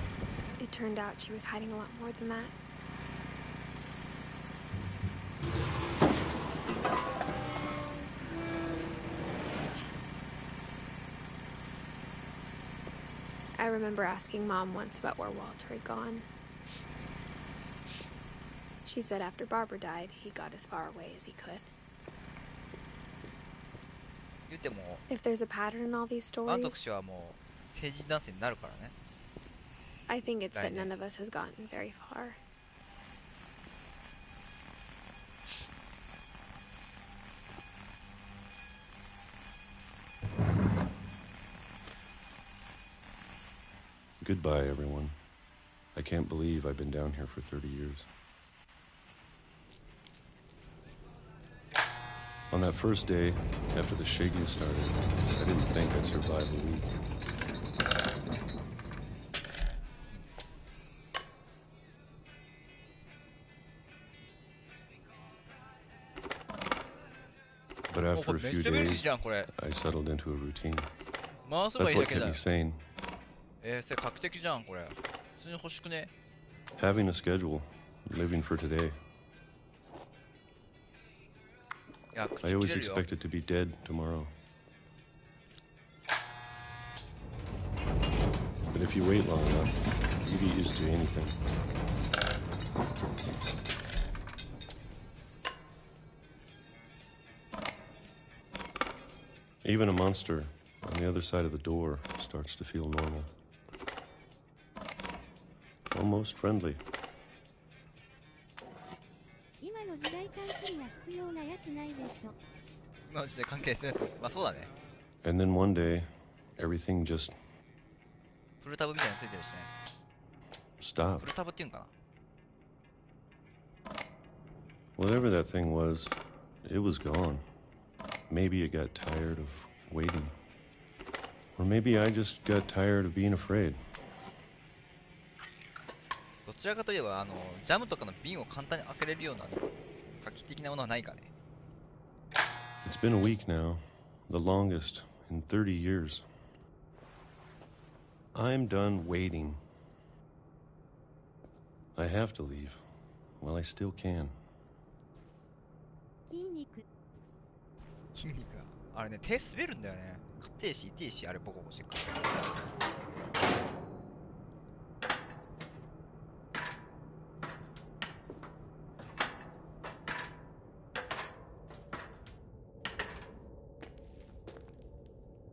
It turned out she was hiding a lot more than that. I remember asking Mom once about where Walter had gone. She said after Barbara died, he got as far away as he could. 見ても If there's a pattern in all these 安徳 stories, 氏はもう成人男性になるからね。 I think it's that 来年。 none of us has gotten very far. Goodbye, everyone. I can't believe I've been down here for 30 years. On that first day, after the shaking started, I didn't think I'd survive a week. But もうこ after れ a めっ few ちゃ便利 days, じゃんこれ。 I settled into a routine. 回せばい That's いだ what け kept だ me よ。sane. それ画期的じゃんこれ。普通に欲しくね。 Having a schedule, living for today. いや、口 I 切 always れるよ。 expected to be dead tomorrow. But if you wait long enough, you get used to anything. Even a monster on the other side of the door starts to feel normal. Almost friendly. 今の時代関係が必要なやつないでしょ。今の時代関係するやつ。まあそうだね。 And then one day, everything just フルタブみたいなのついてるしね。 stopped. フルタブっていうんかな。 Whatever that thing was, it was gone. Maybe it got tired of waiting. Or maybe I just got tired of being afraid. どちらかといえばジャムとかの瓶を簡単に開けれるような画期的なものはないかね。 It's been a week now, the longest in 30 years. I'm done waiting. I have to leave while I still can. 筋肉。筋肉があれね、手滑るんだよね。硬いし痛いし、あれボコボコしてくる。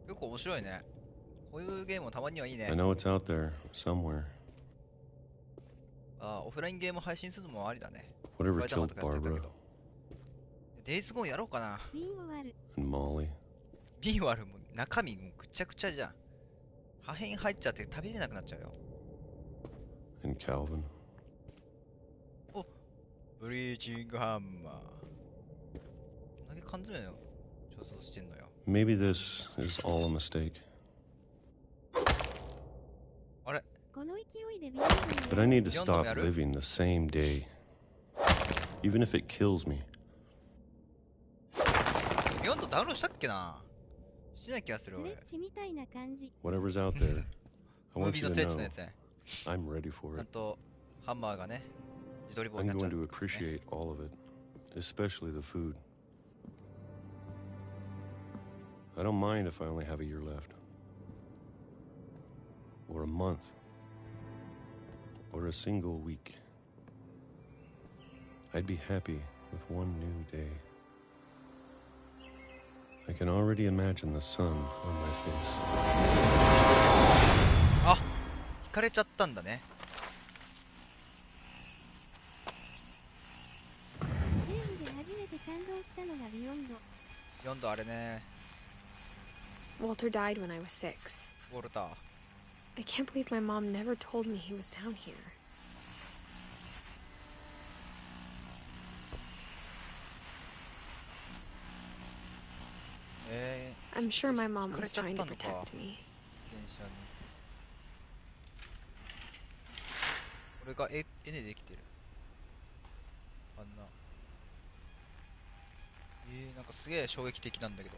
結構面白いね。こういうゲームもたまにはいいね I。know it's out there somewhere. あ、オフラインゲーム配信するのもありだね。 Whatever スパイダーマン killed とかやってた Barbara けど。デイズゴーンやろうかな。ウィン終わる。 and Molly. ビーワルも中身もぐちゃぐちゃじゃん。破片入っちゃって食べれなくなっちゃうよ。 and Calvin. ブリーチングハンマー。どんだけ缶詰の貯蔵してんのよ。 Maybe this is all a mistake. あれ、この勢いでビヨンド But I need to ビヨンドも stop やる？ living the same day. Even if it kills me. ビヨンドダウンロードしたっけな？してない気がする俺。スレッチみたいな感じ。 Whatever's out there, I ムー want ビー you の to スレッチの know やつね。 I'm ready for ちゃん it. とハンマーがね、自撮り棒にな I'm っちゃう、 going to appreciate all of it, especially the food. I don't mind if I only have a year left. Or a month. Or a single week. I'd be happy with one new day. I can already imagine the sun on my face. あ、引かれちゃったんだね。ゲームで初めて感動したのがビヨンド。ビヨンドあれね、 Walter died when I was 6. ウォルター。 I can't believe my mom never told me he was down here. I'm sure my mom was trying to protect me. 電車に。これがNでできてる。あんな。なんかすげえ衝撃的なんだけど。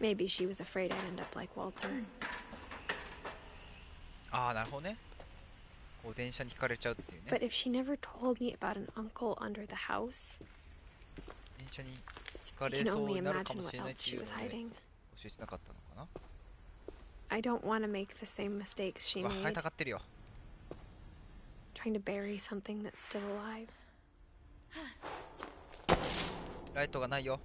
Maybe she was afraid I'd end up like Walter. ああ、なるほどね。こう電車に引かれちゃうっていうね。 But if she never told me about an uncle under the house, 電車に引かか I れ can そう only になるか imagine も what しれないっ else てい she う was ので hiding. 教えてなかったのかな。 I don't want to make the same mistakes she うわ、生え made, たがってるよ。 trying to bury something that's still alive. ライトがないよ。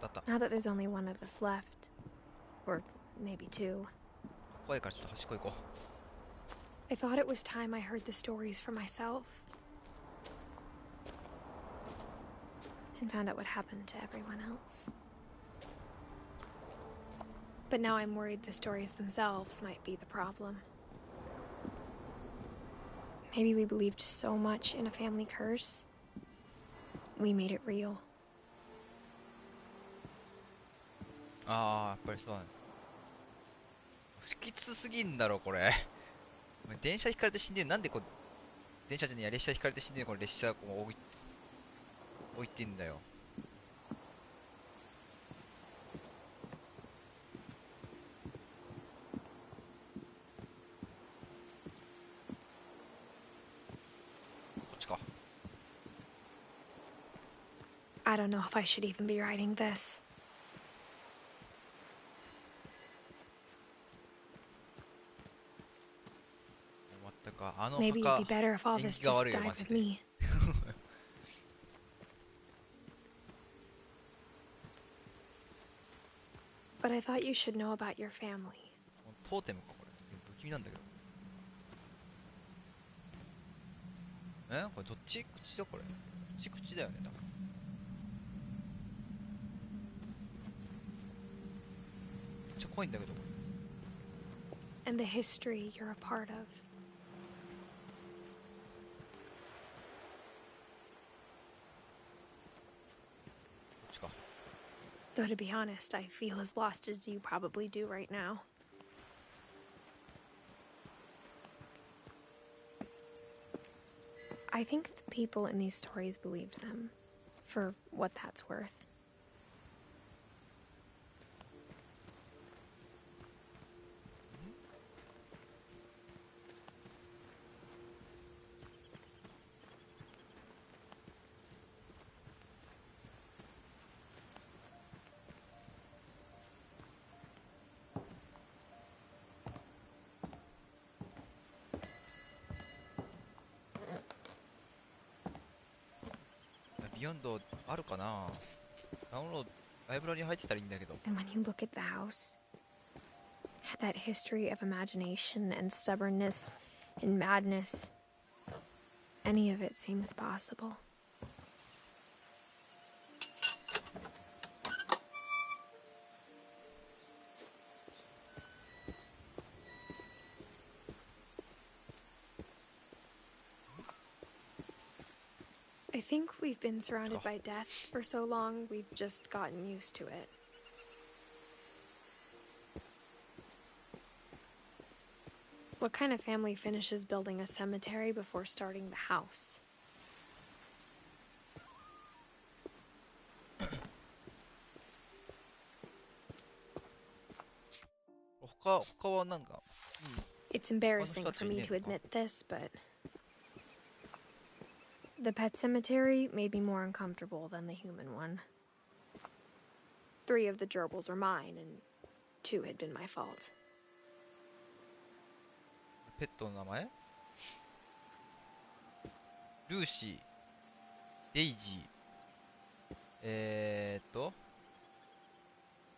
だった。 Now that there's only one of us left, or maybe two, 怖いからちょっと端っこ行こ I thought it was time I heard the stories for myself and found out what happened to everyone else. But now I'm worried the stories themselves might be the problem. Maybe we believed so much in a family curse, we made it real. う。ああ、やっぱりそうだね。不吉すぎんだろこれ。お前電車引かれて死んでる。なんでこう電車じゃねえや、列車引かれて死んでる。これ列車こう置いてんだよ。こっちか。 I don't know if I should even be writing this. 終わったか。あの Maybe it'd 墓 be better if all 縁 this 起が just 悪いよ died マジ with で。 me. But I thought you should know about your family. トーテムかこれ。不気味なんだけど。これどっち口だこれ。どっち口だよね多分。めっちゃ怖いんだけどこれ。 And the history you're a part of. Though to be honest, I feel as lost as you probably do right now. I think the people in these stories believed them, for what that's worth. Beyond あるかな。ダウンロードライブラリに入ってたらいいんだけど。 And when you look at the house, that history of imagination and stubbornness and madness, any of it seems possible. I think we've been surrounded by death for so long, we've just gotten used to it. What kind of family finishes building a cemetery before starting the house? It's embarrassing for me to admit this, but the pet cemetery made me more uncomfortable than the human one. 3 of the gerbils were mine, and 2 had been my fault. ペットの名前ルーシー、デイジー、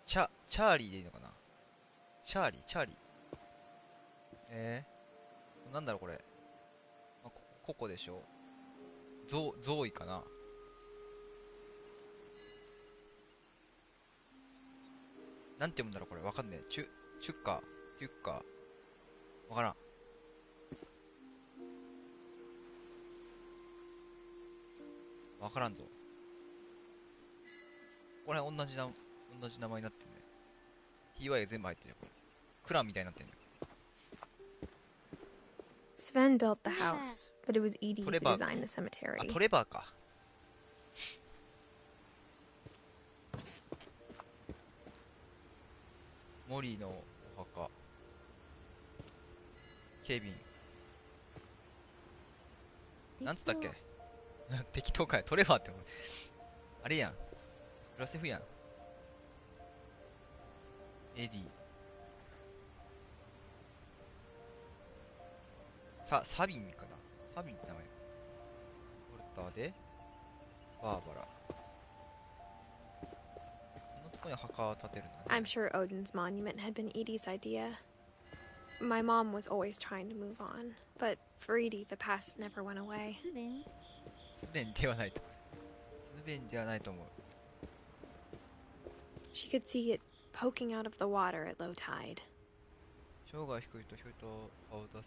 チャーリーでいいのかな。チャーリー。なんだろうこれ。ココでしょ。ゾーイかな。なんて読むんだろうこれ。わかんねえ。チュッカー。わからん。わからんぞ。これ同じ名前になってるね。TY が全部入ってるよこれ。クランみたいになってるよ。Sven built the house, but it was Edie who designed the cemetery. あ、トレバーか。モリーのお墓。ケビン。なんつったっけ適当かよ。トレバーってあれやん。プラセフやん。エディ。サビンかな。サビンって名前。ポルターでバーバラ。こんなとこに墓を建てるんだね。I'm sure Odin's monument had been Edie's idea. My mom was always trying to move on, but for Edie, the past never went away. 不便ではないと。不便ではないと思う。She could see it poking out of the water at low tide. 潮が低いと人と顔を出すもの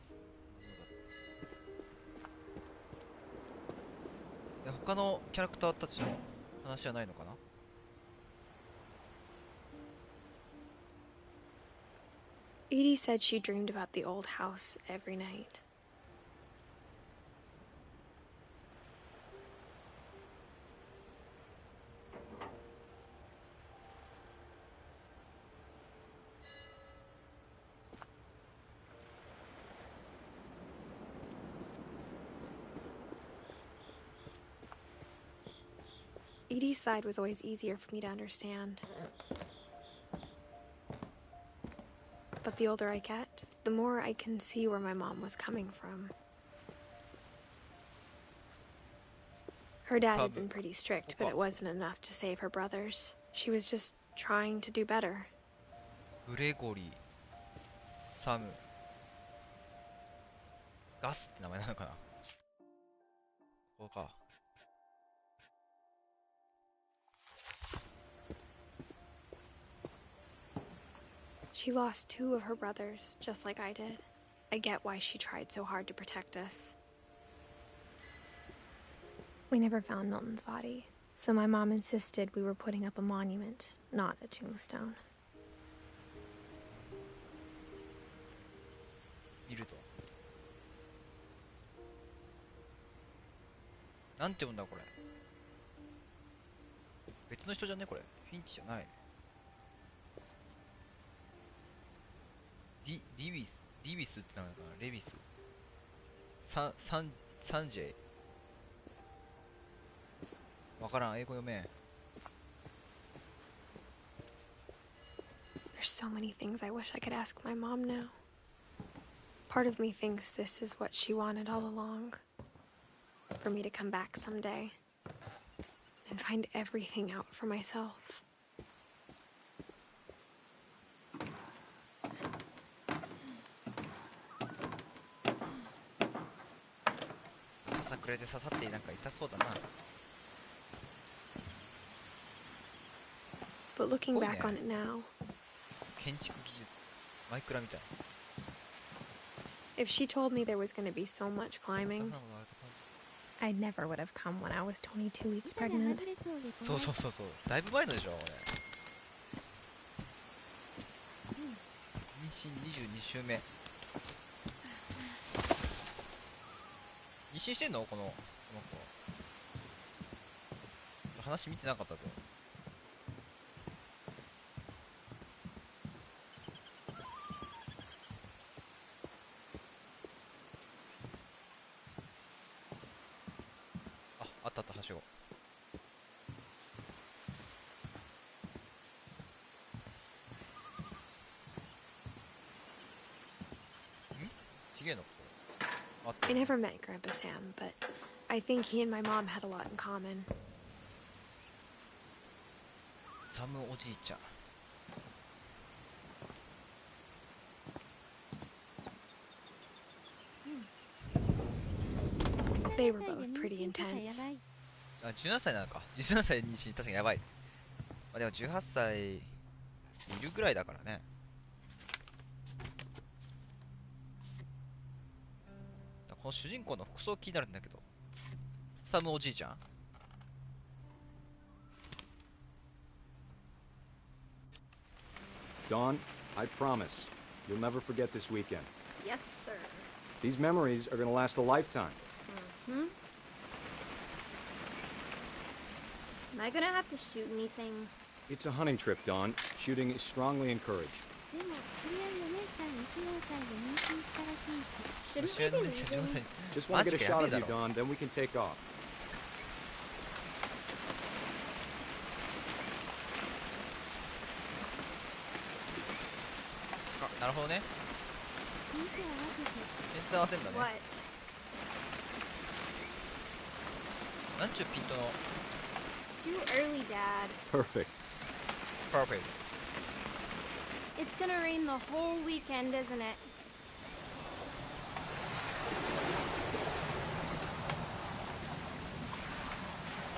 だった。他のキャラクターたちの話はないのかな。Edie said she dreamed about the old house every night. Edie's side was always easier for me to understand. But the older I get, the more I can see where my mom was coming from. Her dad had been pretty strict, but it wasn't enough to save her brothers. She was just trying to do better. グレゴリー、サム、ガスって名前なのかな。ここか。She lost 2 of her brothers, just like I did. I get why she tried so hard to protect us. We never found Milton's body, so my mom insisted we were putting up a monument, not a tombstone. 見ると。なんて読んだこれ。別の人じゃねこれ。フィンチじゃない。リビスって名前かな。レビス。サンジェイ。わからん、英語読めん。There's so many things I wish I could ask my mom now. Part of me thinks this is what she wanted all along. For me to come back someday and find everything out for myself. さくれで刺さってなんか痛そうだな。But looking back on it now, 建築技術、マイクラみたい。if she told me there was going to be so much climbing, I never would have come when I was 22 weeks pregnant. そうそうそうそう。だいぶ前のでしょ、俺。妊娠22週目。妊娠してんのこの子。話見てなかったぞ。あったはしご。ちげえの I never met Grandpa Sam, but I think he and my mom had a lot in common. サムおじいちゃん。They were both pretty intense. あ、17歳なのか。17歳妊娠、確かにやばい。まあ、でも18歳いるぐらいだからね。この主人公の服装気になるんだけど。サムおじいちゃん。Dawn, I promise, you'll never forget this weekend. Yes, sir. These memories are gonna last a lifetime. Hmm? Am I gonna have to shoot anything? It's a hunting trip, Dawn. Shooting is strongly encouraged. Shouldn't we be leaving? Just want to get a shot of you, Dawn, then we can take off. あ、なるほどね。ピント合わせて。ピント合わせんだね。 What? なんちゅうピントの。 It's too early, Dad. Perfect. Perfect. It's gonna rain the whole weekend, isn't it?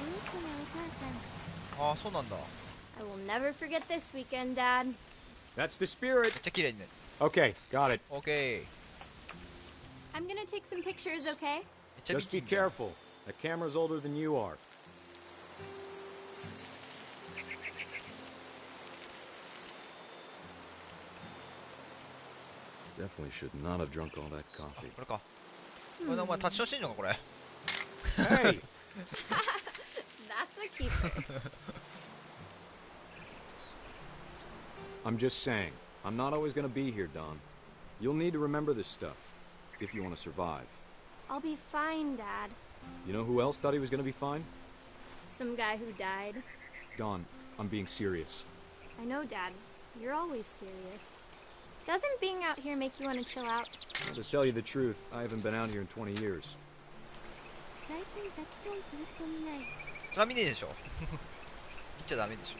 お肉なお母さん。ああ、そうなんだ。 I will never forget this weekend, Dad. That's the め spirit. っちゃ綺麗にね。 Okay, got it. OK。 I'm gonna take some pictures, okay? めっちゃ美 Just be 人じゃん。 careful. That camera's older than you are. Definitely should not have drunk all that coffee. これか。これお前、立ちションしてんのか、これ。 Hey! That's a keeper. I'm just saying, I'm not always gonna be here, Dawn. You'll need to remember this stuff, if you want to survive. I'll be fine, Dad. You know who else thought he was gonna be fine? Some guy who died. Dawn, I'm being serious. I know, Dad. You're always serious. Doesn't being out here make you want to chill out? Well, to tell you the truth, I haven't been out here in 20 years. 最近立ちションする人見ない。それは見ねえでしょ。見ちゃダメでしょ。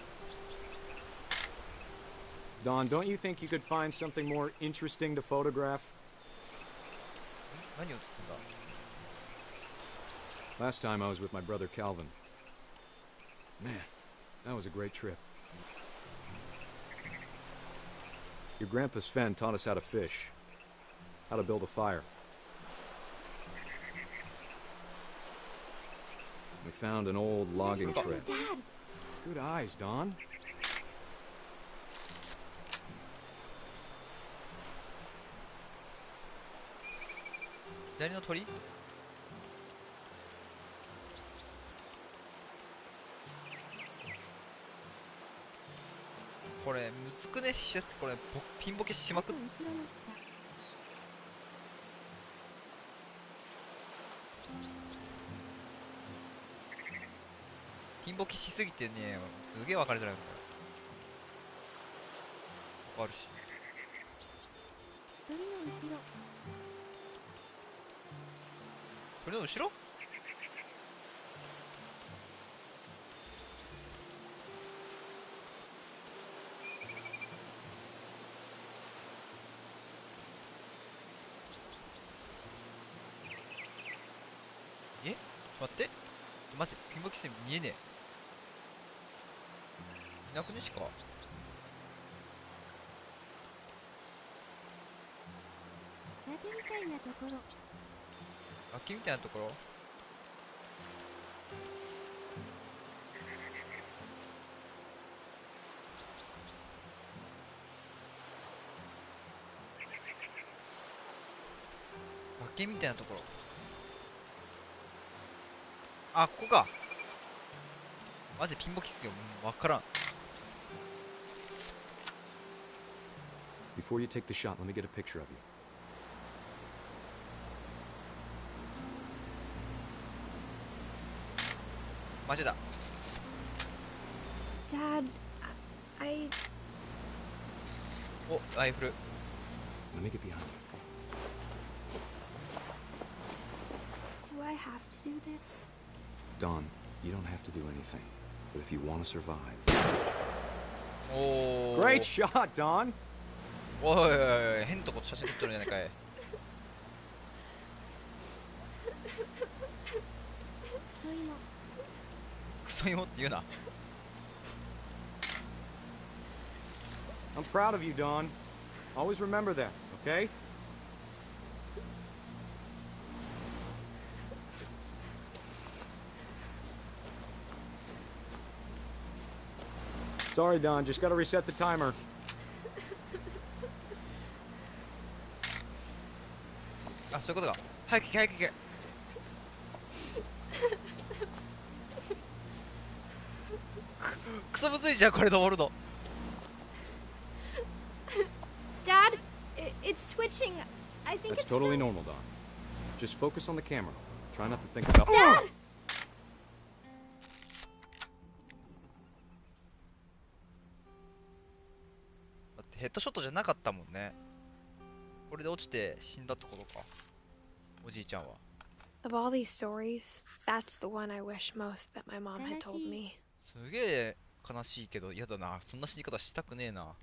Dawn, don't you think you could find something more interesting to photograph? 何を映すんだ。 Last time I was with my brother Calvin. Man, that was a great trip. Your grandpa Sven taught us how to fish, how to build a fire. We found an old logging trail. Dad! Good eyes, Dawn. 左の鳥。これむずくね、施設これピンボケしまくっ後ろの下。ピンボケしすぎてね、すげえ分かりづらいこれ。わかるし。鳥の後ろ。鳥の後ろ？え？ちょっと待って。マジピンボケして見えねえ。いなくねしか。崖みたいなところ。崖みたいなところ。崖みたいなところ。あ、ここか。マジピンボケすぎよ、わからん。 Before you take the shot, let me get a picture of you. マジだ。 Dad, I... お、ライフル。 Let me get behind you. Do I have to do this? Dawn, you don't have to do anything. But if you want to survive... おー。 Great shot, Dawn! おいおいおい、変なとこ写真撮っとるやないかい。そういうの。クソ芋って言うな。 I'm proud of you, Dawn. Always remember that, okay? Sorry, Dawn. Just gotta reset the timer. あ、そういうことか。早く行け早く行け。クソむずいじゃんこれ登るの。 Dad, it's twitching. I think That's it's totally so... normal, Don. Just focus on the camera. Try not to think about... Dad! だってヘッドショットじゃなかったもんね。これで落ちて死んだってことか。おじいちゃんは。Of all these stories, that's the one I wish most that my mom had told me. すげえ悲しいけど嫌だな。そんな死に方したくねえな。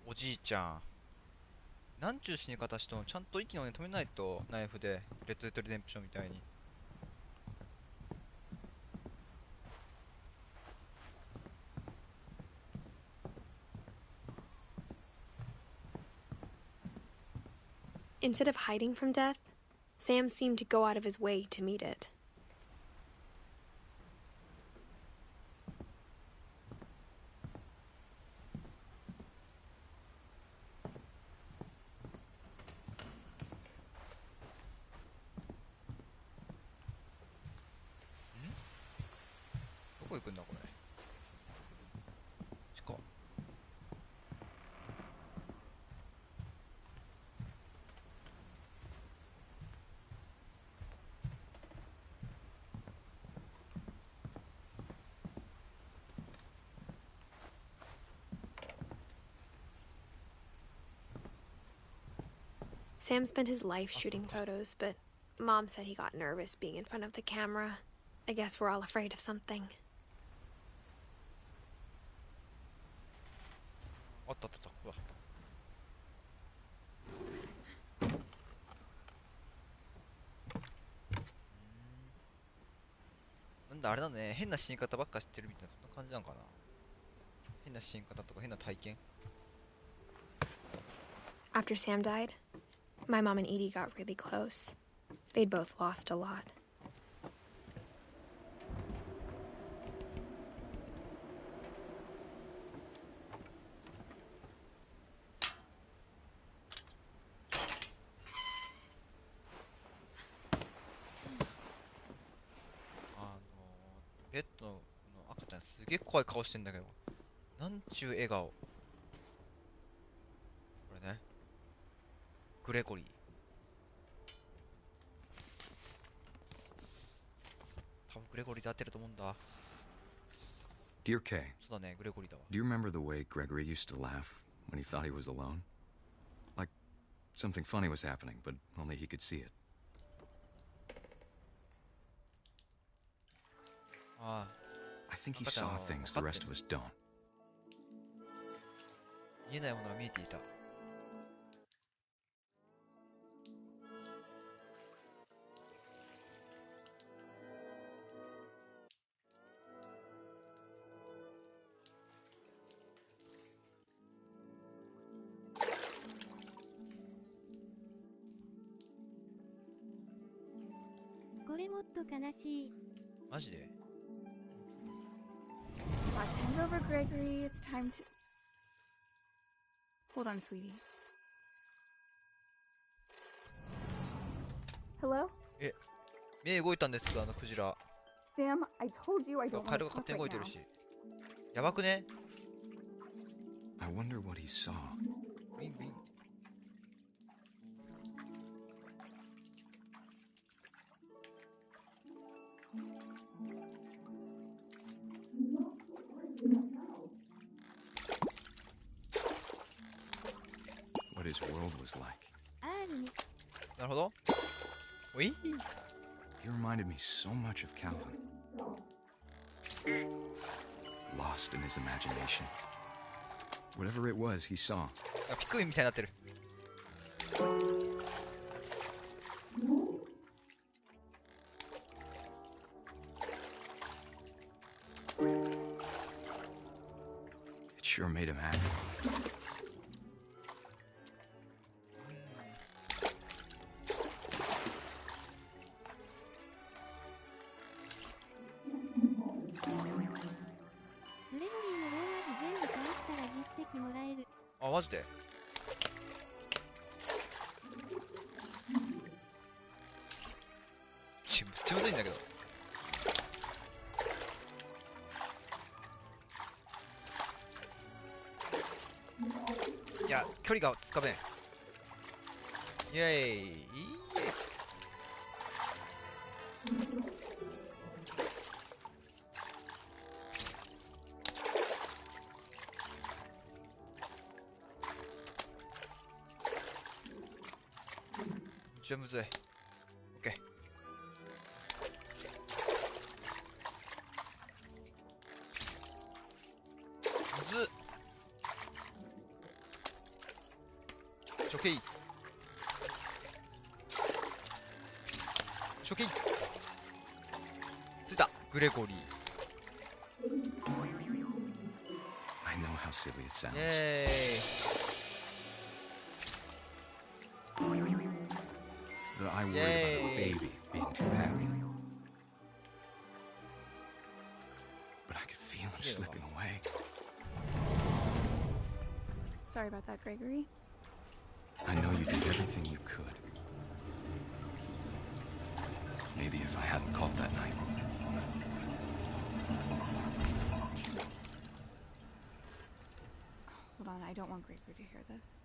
おじいちゃん。なんちゅう死に方してもちゃんと息の根止めないと、ナイフでレッドデッドリデンプションみたいに。Instead of hiding from death, Sam seemed to go out of his way to meet it. Sam spent his life shooting photos, but Mom said he got nervous being in front of the camera. I guess we're all afraid of something. あったあったあった。うわ。なんだあれだね。変な死に方ばっか知ってるみたいな、そんな感じなんかな。変な死に方とか変な体験。After Sam died, my mom and Edie got really close. They'd both lost a lot.「ベッドの赤ちゃんすげえ怖い顔してんだけど、なんちゅう笑顔。これね、グレゴリー。多分グレゴリーで合ってると思うんだ。 Dear Kay, そうだね、グレゴリーだわ。 do you remember the way Gregory used to laugh when he thought he was alone? Like something funny was happening, but only he could see it. ああ、 I think he saw things the rest of us don't. 見えないものが見えていた。これもっと悲しい。マジで？ Time's over, Gregory. It's time to... Hold on, sweetie. Hello? え、目動いたんですか、あのクジラ。 Sam, I told you I don't カ want エル to が勝 talk 手に動 right いてる now. し。やばくね？ I wonder what he saw. ウィンウィン。What his world was like. なるほど。ウィー。 He reminded me so much of Calvin. Lost in his imagination. Whatever it was he saw. あ、ピクミンみたいになってる。 It sure made him happy. グレゴリーのローマ字全部返したら実績もらえる。あ、マジで？めっちゃむずいんだけど。いや、距離がつかめん。イエーイ。イエーイ。めっちゃむずい。オッケー。むずっ。処刑。処刑。ついた。グレゴリー。I know how silly it sounds. イエーイ。But I worried about a baby being too happy. But I could feel him slipping away. Sorry about that, Gregory. I know you did everything you could. Maybe if I hadn't called that night. Hold on, I don't want Gregory to hear this.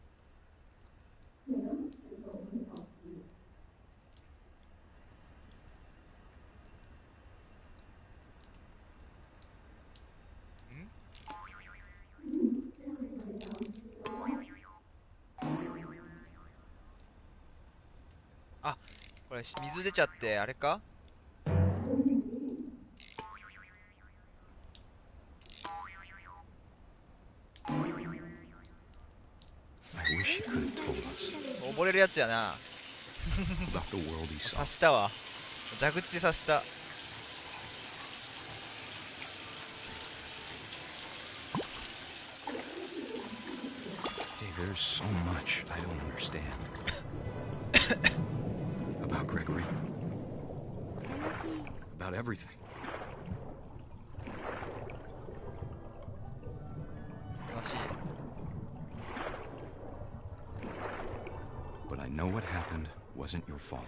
Ah, これ水出ちゃってあれか溺れるやつやな刺したわ蛇口で刺した There's so much I don't understand about Gregory, about everything. But I know what happened wasn't your fault.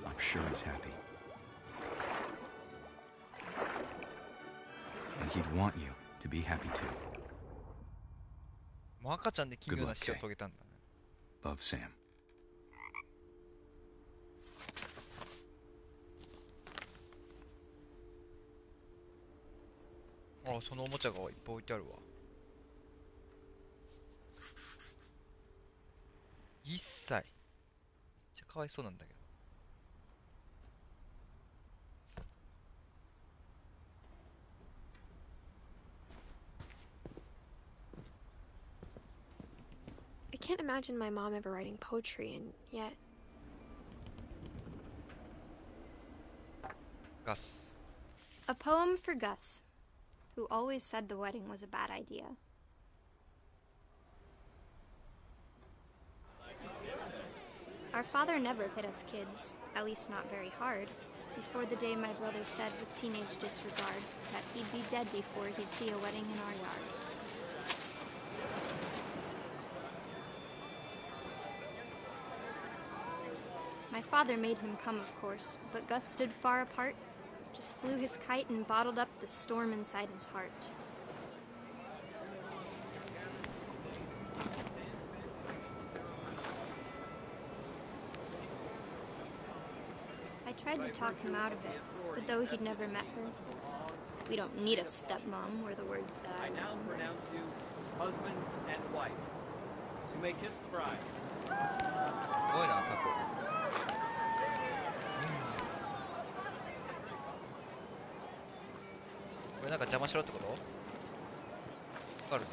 I'm sure he's happy. And he'd want you to be happy too. もう赤ちゃんで奇妙な死を遂げたんだね。Love, Sam. あ、そのおもちゃがいっぱい置いてあるわ。1歳。めっちゃかわいそうなんだけど。I can't imagine my mom ever writing poetry, and yet... Gus. A poem for Gus, who always said the wedding was a bad idea. Our father never hit us kids, at least not very hard, before the day my brother said with teenage disregard that he'd be dead before he'd see a wedding in our yard. My father made him come, of course, but Gus stood far apart, just flew his kite and bottled up the storm inside his heart. I tried to talk him out of it, but though he'd never met her, we don't need a stepmom were the words that I now pronounce you husband and wife. You may kiss the bride. すごいな、タコ。これなんか邪魔しろってこと？わかるね。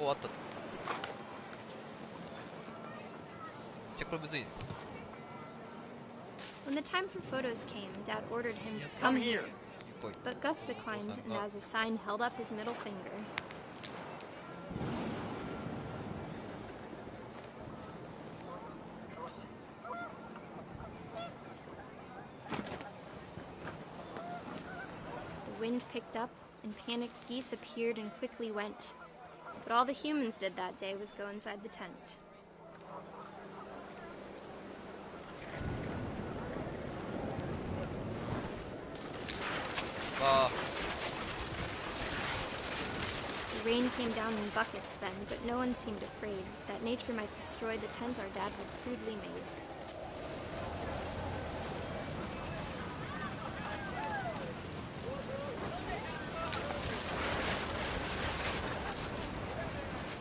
お、あった。じゃあこれむずいね。When the time for photos came, Dad ordered him to come here. But Gus declined, and as a sign held up his middle finger. wind picked up, and panicked geese appeared and quickly went. But all the humans did that day was go inside the tent. The rain came down in buckets then, but no one seemed afraid that nature might destroy the tent our dad had crudely made.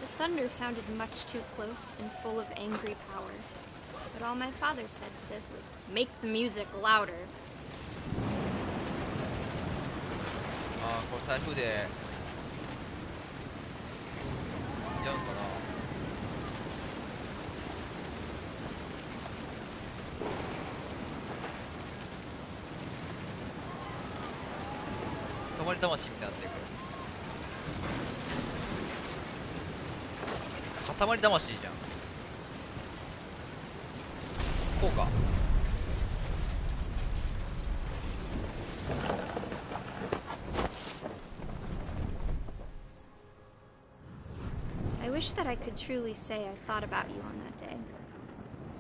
The thunder sounded much too close and full of angry power. But all my father said to this was, "Make the music louder." これ台風で行っちゃうのかな。塊魂みたいになってる。塊魂じゃん。こうか。I wish that I could truly say I thought about you on that day.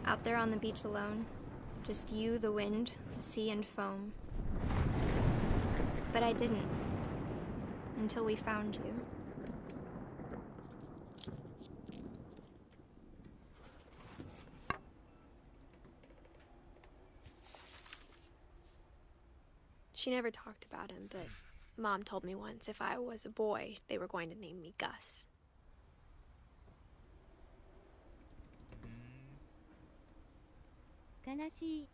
Out there on the beach alone, just you, the wind, the sea, and foam. But I didn't. Until we found you. She never talked about him, but Mom told me once if I was a boy, they were going to name me Gus. 悲しい。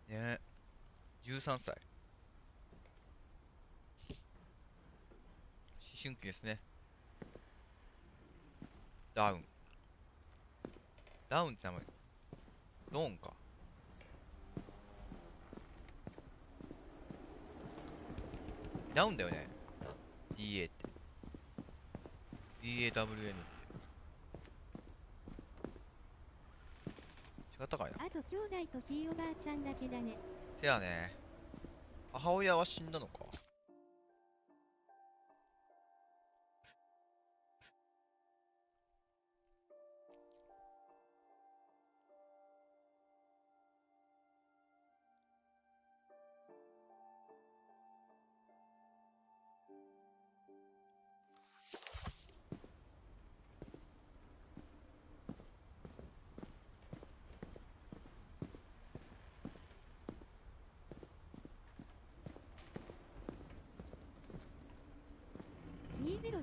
ね、13歳。思春期ですね。ダウン。ダウンって名前。ドーンか。ダウンだよね。DA って。DAWN って。違ったかいな。あと兄弟とひいおばあちゃんだけだね。せやね。母親は死んだのか。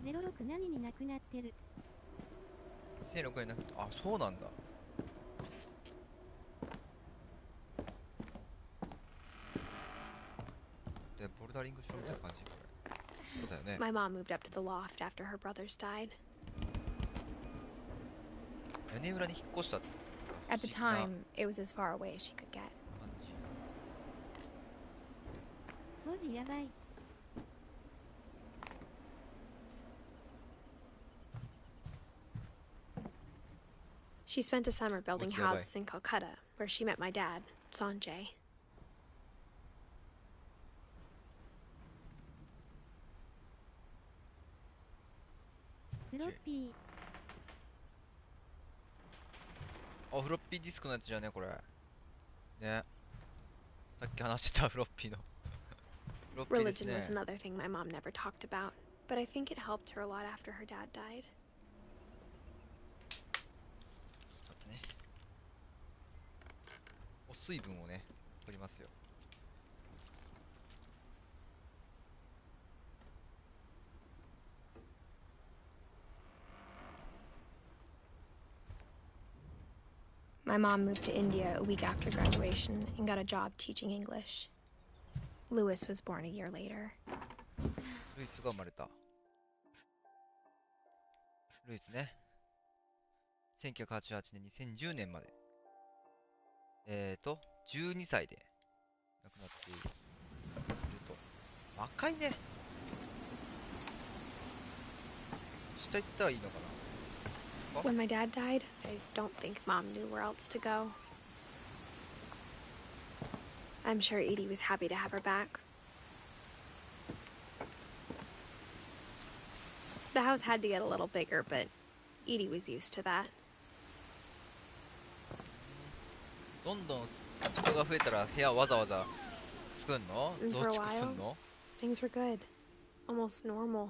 2006何になくなってる。2006年なくて、あ、そうなんだ。で、ボルダリングしろみたいな感じこれ。そうだよね。My mom moved up to the loft after her brothers died. 屋根裏に引っ越した。At the time, it was as far away as she could get. 文字やばい。She spent a summer building houses in Calcutta, where she met my dad, Sanjay. Floppy. あ、フロッピーディスクのやつじゃね、これ。ね。さっき話してたフロッピーの。フロッピーですね。 Religion was another thing my mom never talked about, but I think it helped her a lot after her dad died. 水分をね、取りますよ。My mom moved to India a week after graduation and got a job teaching English. Louis was born a year later. ルイスが生まれた。ルイスね。1988年、2010年まで。12歳で亡くなっていると。若いね。下行ったらいいのかな。 When my dad died, I don't think Mom knew where else to go. I'm sure Edie was happy to have her back. The house had to get a little bigger, but Edie was used to that. どんどん人が増えたら部屋わざわざ作んの？ And 増 for a 築す while, んの？ things were good. Almost normal.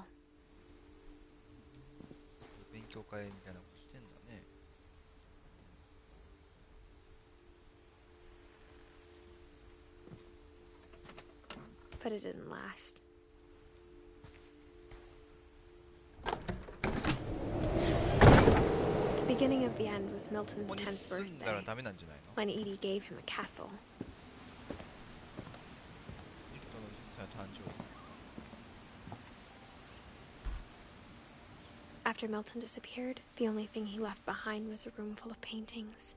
勉強会みたいなことしてんだね。But it didn't last. The beginning of the end was Milton's 10th 住んだら birthday, ダメなんじゃないの？ when Edie gave him a castle. リクトの10歳の誕生日。 After Milton disappeared, the only thing he left behind was a room full of paintings.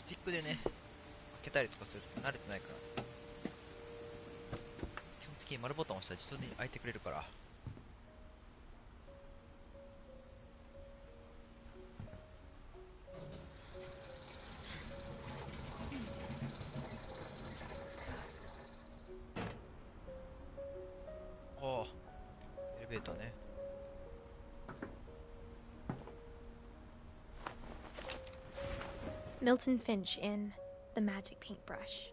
Stick でね、開けたりとかすると慣れてないから。基本的に丸ボタンを押したら自動で開いてくれるから。おお、エレベーターね。Milton Finch in The Magic Paintbrush.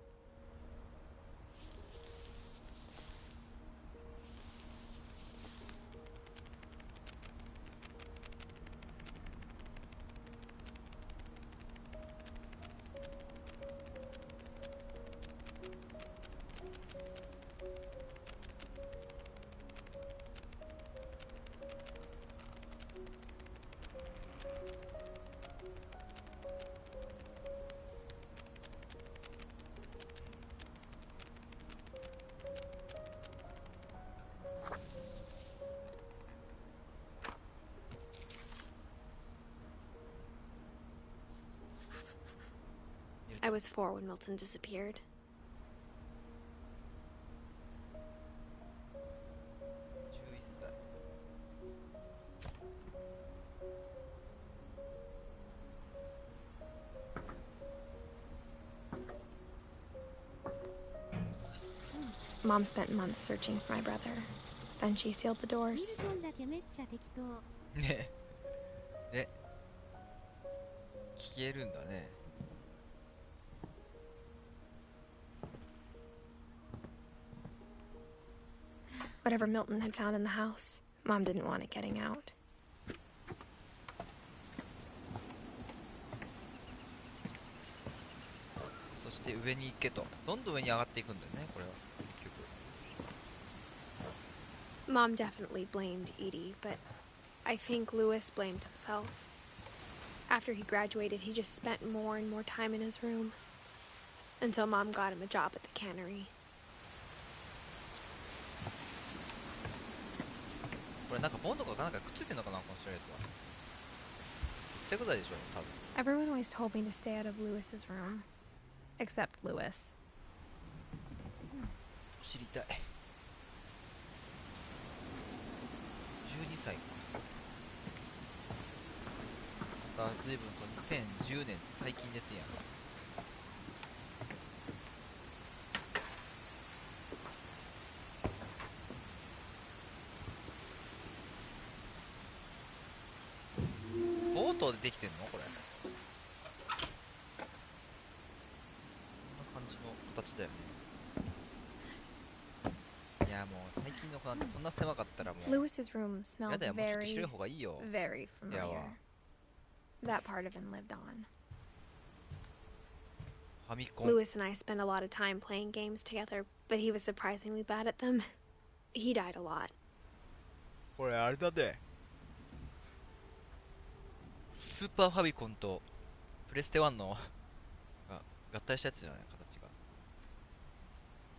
I was 4 when Milton disappeared. Mom spent months searching for my brother. Then she sealed the doors. ねえ、消えるんだね。Whatever Milton had found in the house, Mom didn't want it getting out. そして上に行けと。どんどん上に上がっていくんだよね、これは。結局。Mom definitely blamed Edie, but I think Lewis blamed himself. After he graduated, he just spent more and more time in his room. Until Mom got him a job at the cannery. これなんかボンドかなんかくっついてんのかな、この白いやつは。接着剤でしょ、多分。 Everyone always told me to stay out of Lewis's room. Except Lewis. 知りたい。12歳か。また随分と2010年って最近ですやん。ボートでできてんのこれ。こんな感じの形だよね。いやもう最近の子なんてこんな狭かったらもう。 Lewis's room や smelled だよ、もうちょっと very, 広い方がいいよ。 very 部屋 familiar. は。 That part of him lived on. ファミコン。 Lewis and I spent a lot of time playing games together, but he was surprisingly bad at them. He died a lot. これあれだね。スーパーファミコンとプレステ1のが合体したやつじゃない、形が。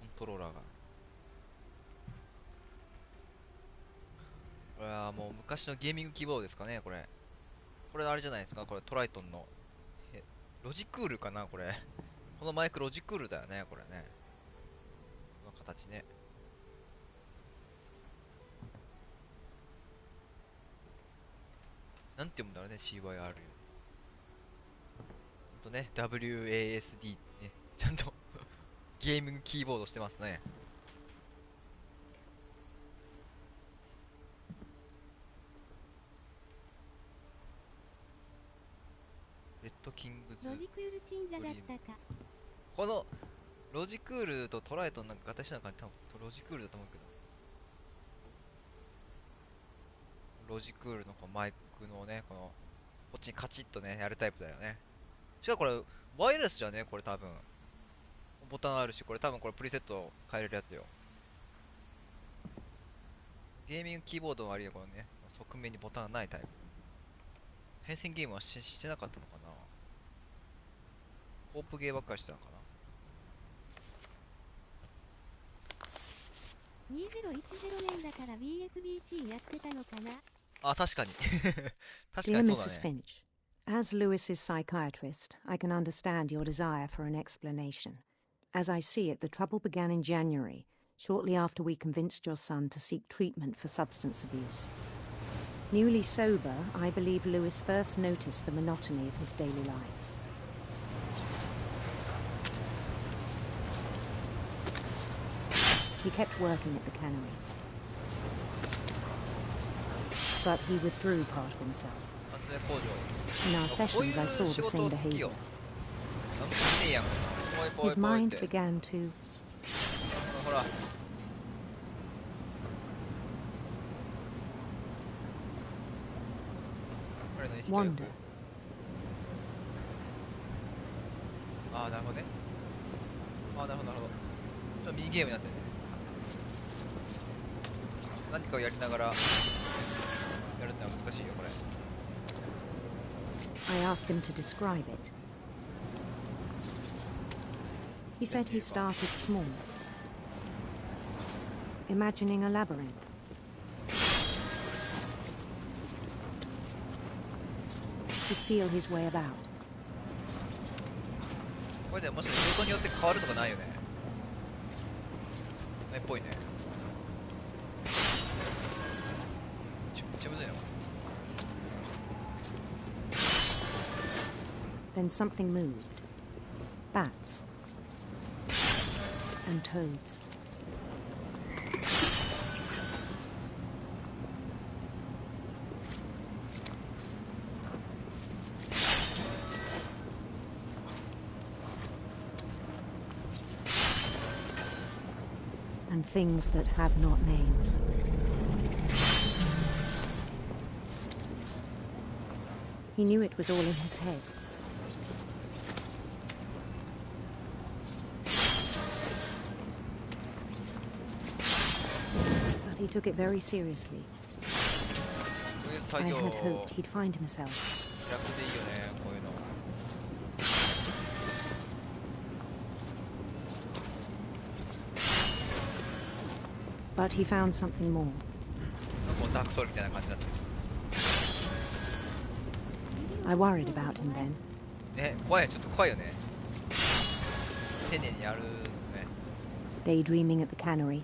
コントローラーが。これはもう昔のゲーミングキーボードですかね、これ。これあれじゃないですか、これトライトンの。ロジクールかな、これ。このマイクロジクールだよね、これね。この形ね。なんて読むんだろうね、CYR。ほんとね、WASD ね、ちゃんとゲーミングキーボードしてますね。レッドキングズロジクール信者だったか。このロジクールとトライとなんか合体しな感じ、多分ロジクールだと思うけど、ロジクールのこのマイクのね、こっちにカチッとねやるタイプだよね。しかもこれワイヤレスじゃね、これ多分ボタンあるし、これ多分これプリセット変えれるやつよ。ゲーミングキーボードの割りはこのね、側面にボタンがないタイプ。対戦ゲームはしてなかったのかな。コープゲーばっかりしてたのかな。2010年だから BFBC やってたのかな。あ、確かに。確か Dear にそう Mrs. だね。 Finch, as Lewis's psychiatrist, I can understand your desire for an explanation. As I see it, the trouble began in January, shortly after we convinced your son to seek treatment for substance abuse. Newly sober, I believe Lewis first noticed the monotony of his daily life. He kept working at the cannery, but he withdrew part of himself. In our sessions, I saw the same behavior. His mind began to wander. ああ、なるほどね。ああ、なるほど、なるほど。ちょっとミニゲームになってるね。何かをやりながらやるってのは難しいよ、これ。I asked him to describe it. He said he started small, imagining a labyrinth. He'd feel his way about. これでもし仕事によって変わるとかないよね。ないっぽいね。めっちゃむずいな。Then something moved. Bats. And toads. And things that have not names. He knew it was all in his head. But he took it very seriously. I had hoped he'd find himself. 楽でいいよね、こういうの。But he found something more. こうダークソウルみたいな感じだった。 I worried about him then. ね、怖いよ、ちょっと怖いよね。丁寧にやるね。Daydreaming at the cannery.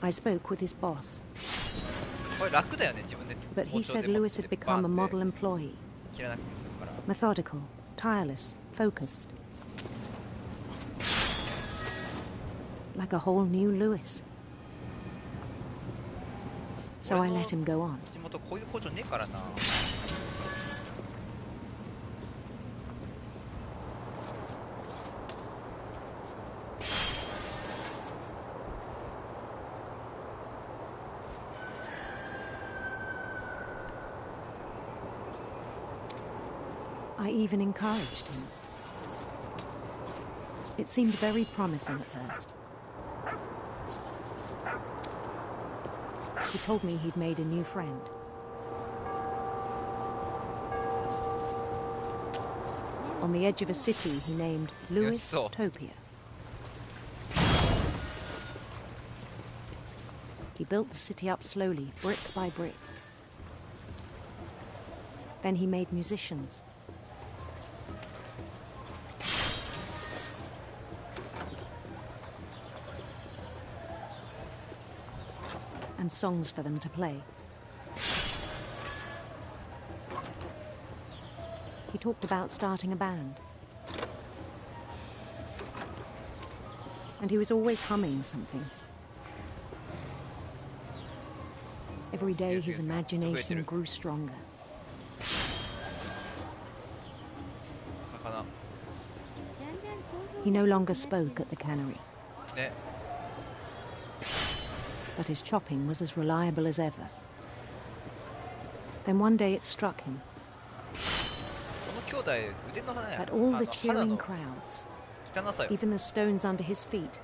I spoke with his boss. これ楽だよね、自分で。 But he said Lewis had become a model employee. 切らなくて済むから。 Methodical, tireless, focused. Like a whole new Lewis. So I let him go on. 地元こういう工場ねえからな。I even encouraged him. It seemed very promising at first. He told me he'd made a new friend. On the edge of a city he named Lewis-topia. He built the city up slowly, brick by brick. Then he made musicians. And songs for them to play. He talked about starting a band. And he was always humming something. Every day his imagination grew stronger. He no longer spoke at the cannery. But his chopping was as reliable as ever. Then one day it struck him that all the cheering crowds, even the stones under his feet,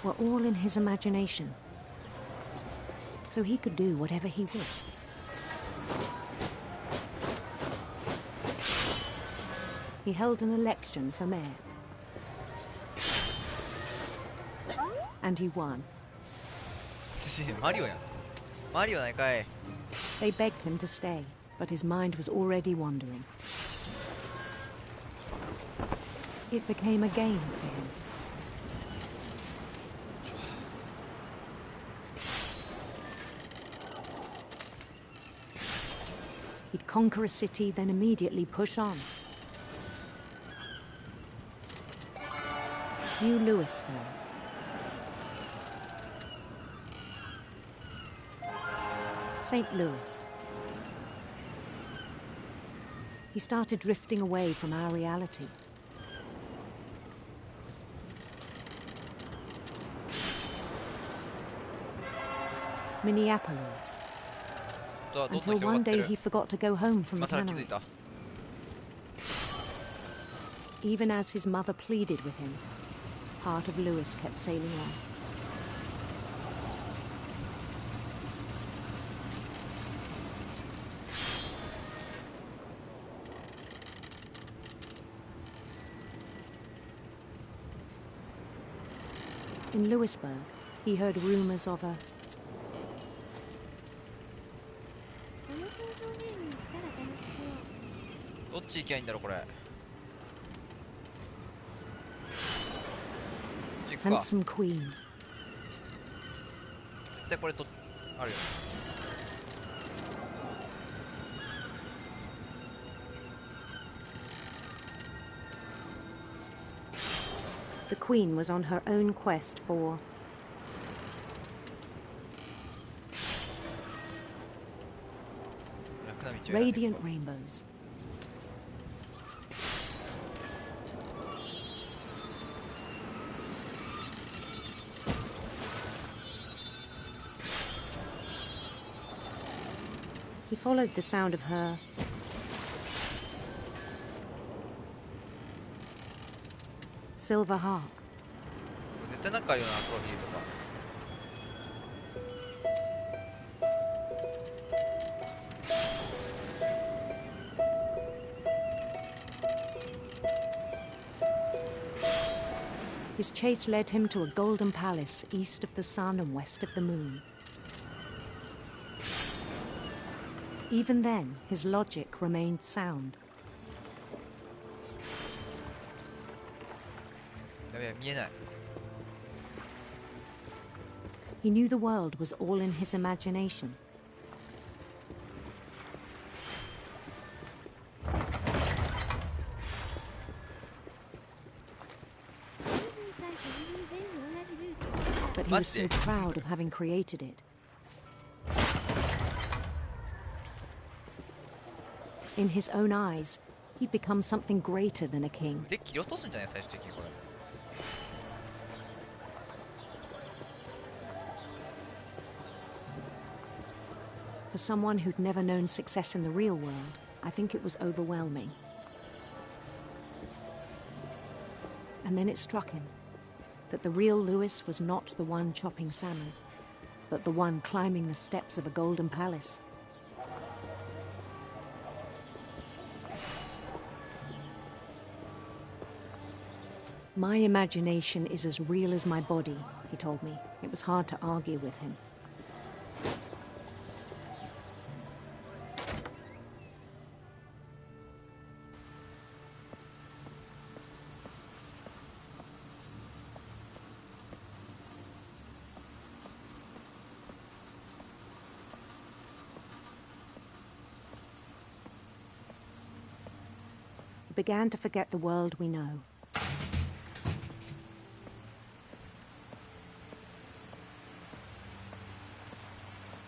were all in his imagination. So he could do whatever he wished. He held an election for mayor. And he won. They begged him to stay, but his mind was already wandering. It became a game for him. He'd conquer a city, then immediately push on. New Louisville. St. Louis. He started drifting away from our reality. Minneapolis. Until one day he forgot to go home from the cannery. Even as his mother pleaded with him, part of Louis kept sailing on. In Louisburg, he heard rumors of a handsome queen. The queen was on her own quest for radiant rainbows. He followed the sound of her silver harp. His chase led him to a golden palace east of the sun and west of the moon. Even then, his logic remained sound. He knew the world was all in his imagination. But he was so proud of having created it. In his own eyes, he'd become something greater than a king. For someone who'd never known success in the real world, I think it was overwhelming. And then it struck him that the real Louis was not the one chopping salmon, but the one climbing the steps of a golden palace. My imagination is as real as my body, he told me. It was hard to argue with him. began to forget the world we know.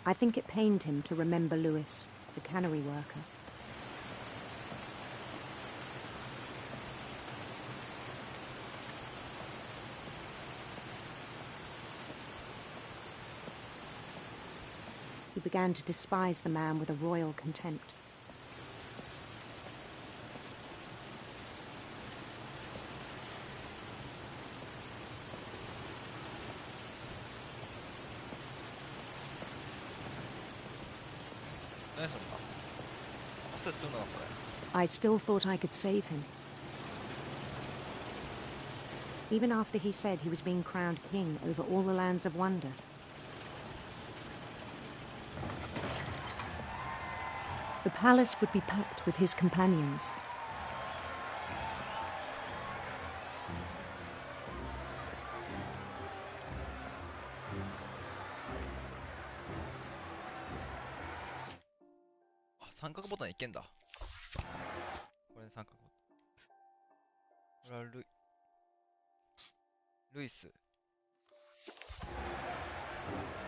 I think it pained him to remember Lewis, the cannery worker. He began to despise the man with a royal contempt. I still thought I could save him. Even after he said he was being crowned king over all the lands of wonder. The palace would be packed with his companions.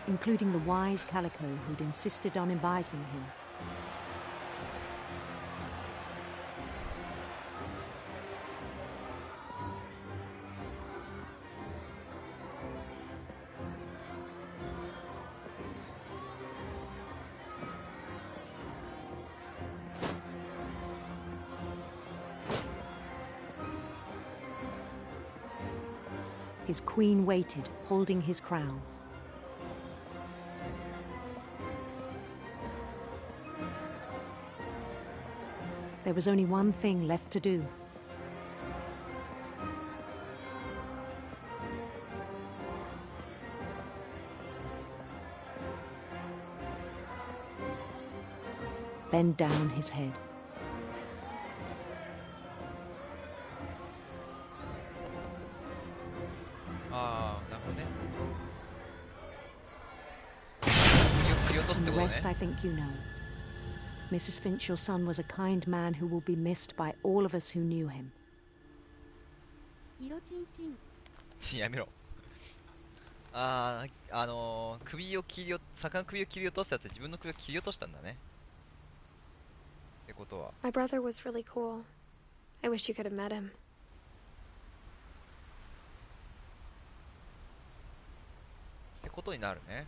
Including the wise Calico who'd insisted on advising him. His queen waited, holding his crown. There was only one thing left to do. Bend down his head. And the rest I think you know. Mrs. Finch, your son was a kind man who will be missed by all of us who knew him. やめろ。首を切り落と、魚の首を切り落とすやつで自分の首を切り落としたんだね。ってことは。My brother was really cool. I wish you could have met him. ってことになるね。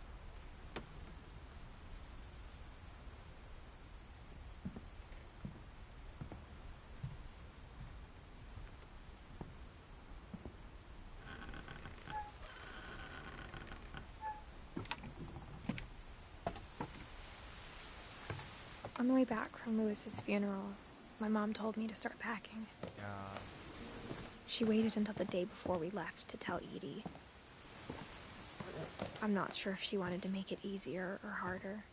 On the way back from Lewis's funeral, my mom told me to start packing. Yeah. She waited until the day before we left to tell Edie. I'm not sure if she wanted to make it easier or harder.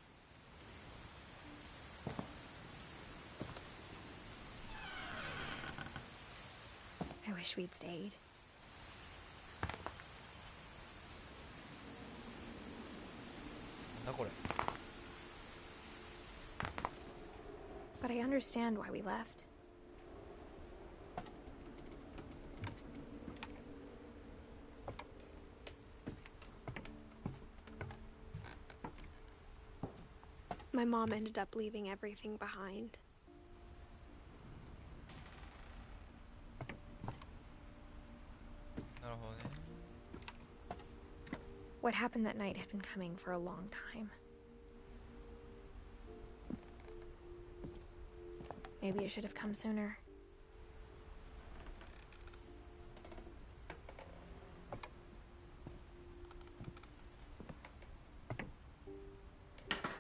I wish we'd stayed. But I understand why we left. My mom ended up leaving everything behind. What happened that night had been coming for a long time. Maybe it should have come sooner.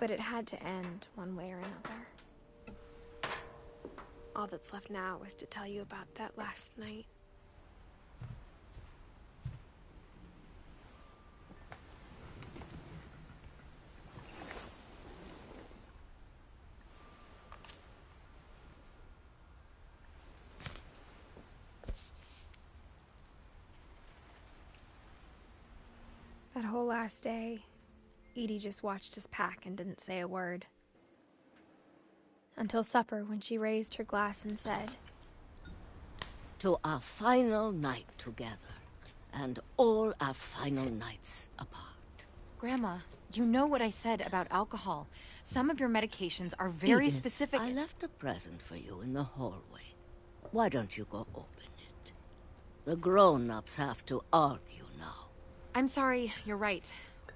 But it had to end one way or another. All that's left now is to tell you about that last night. That whole last day, Edie just watched us pack and didn't say a word. Until supper, when she raised her glass and said, to our final night together, and all our final nights apart. Grandma, you know what I said about alcohol. Some of your medications are very Edith, specific. I left a present for you in the hallway. Why don't you go open it? The grown-ups have to argue now. I'm sorry, you're right.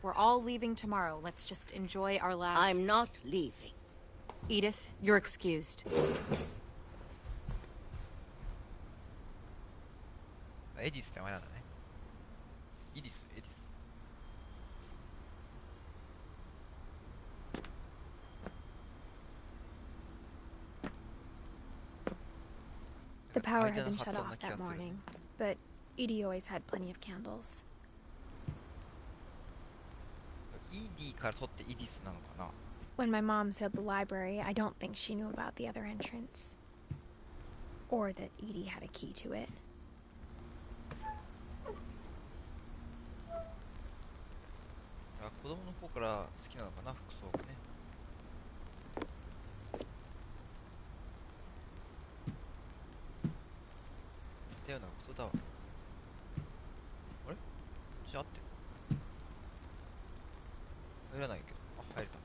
We're all leaving tomorrow. Let's just enjoy our last... I'm not leaving. Edith, you're excused. Edith って名前なんだね。イディス、エディス。The power had been shut off that morning, but Edie always had plenty of candles. ED から取ってイディスなのかな。 When my mom sealed the library, I don't think she knew about the other entrance. Or that Edie had a key to it. 子供の方から好きなのかな、服装がね。似たような服装だわ。あれ？じゃあ合ってる？入らないけど。あ、入れた。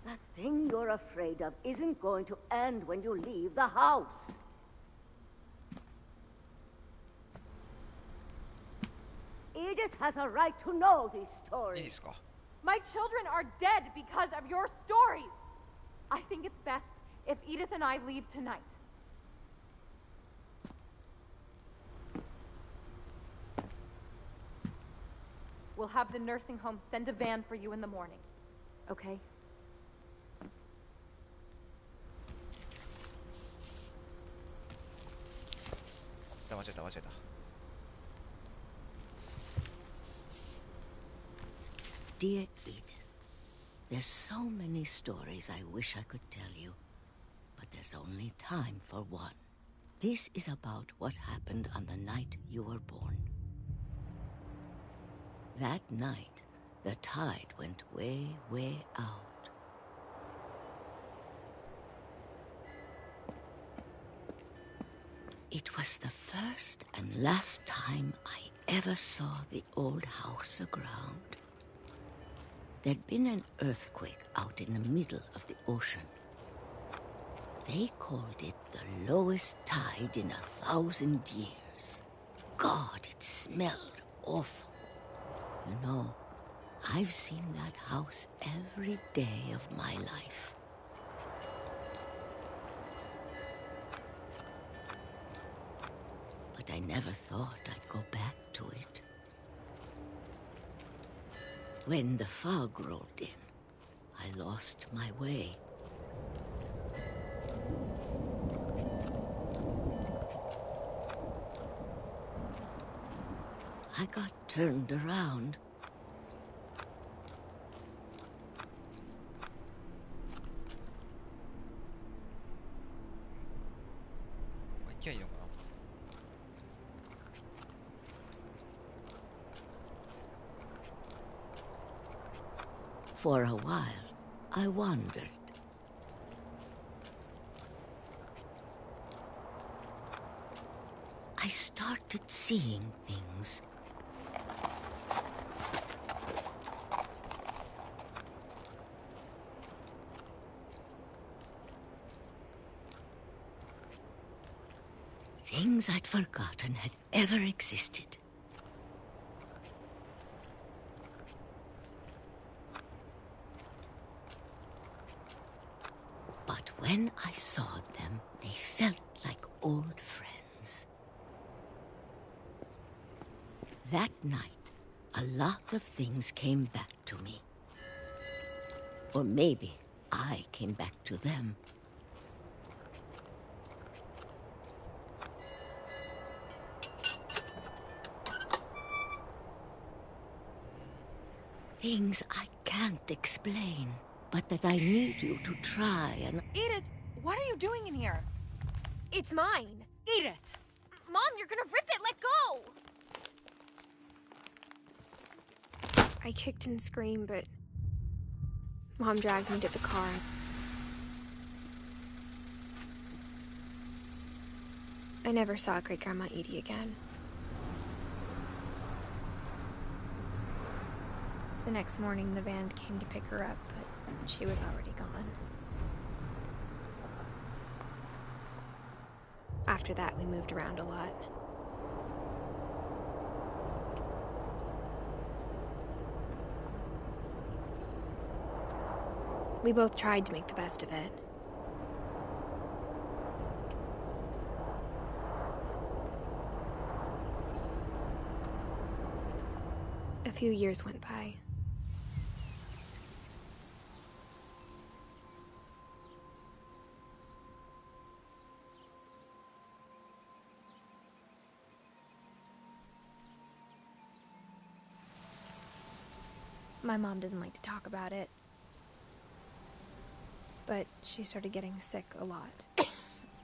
That thing you're afraid of isn't going to end when you leave the house. Edith has a right to know these stories. My children are dead because of your stories. I think it's best if Edith and I leave tonight. We'll have the nursing home send a van for you in the morning. Okay? Dear Edith, there's so many stories I wish I could tell you, but there's only time for one. This is about what happened on the night you were born. That night, the tide went way, way out. It was the first and last time I ever saw the old house aground. There'd been an earthquake out in the middle of the ocean. They called it the lowest tide in 1,000 years. God, it smelled awful. You know, I've seen that house every day of my life. But I never thought I'd go back to it. When the fog rolled in, I lost my way. I got turned around. For a while, I wondered. I started seeing things. Things I'd forgotten had ever existed. But when I saw them, they felt like old friends. That night, a lot of things came back to me. Or maybe I came back to them. Things I can't explain, but that I need you to try and... Edith, what are you doing in here? It's mine. Edith! Mom, you're gonna rip it! Let go! I kicked and screamed, but Mom dragged me to the car. I never saw Great Grandma Edie again. The next morning, the van came to pick her up, but she was already gone. After that, we moved around a lot. We both tried to make the best of it. A few years went by. My mom didn't like to talk about it, but she started getting sick a lot.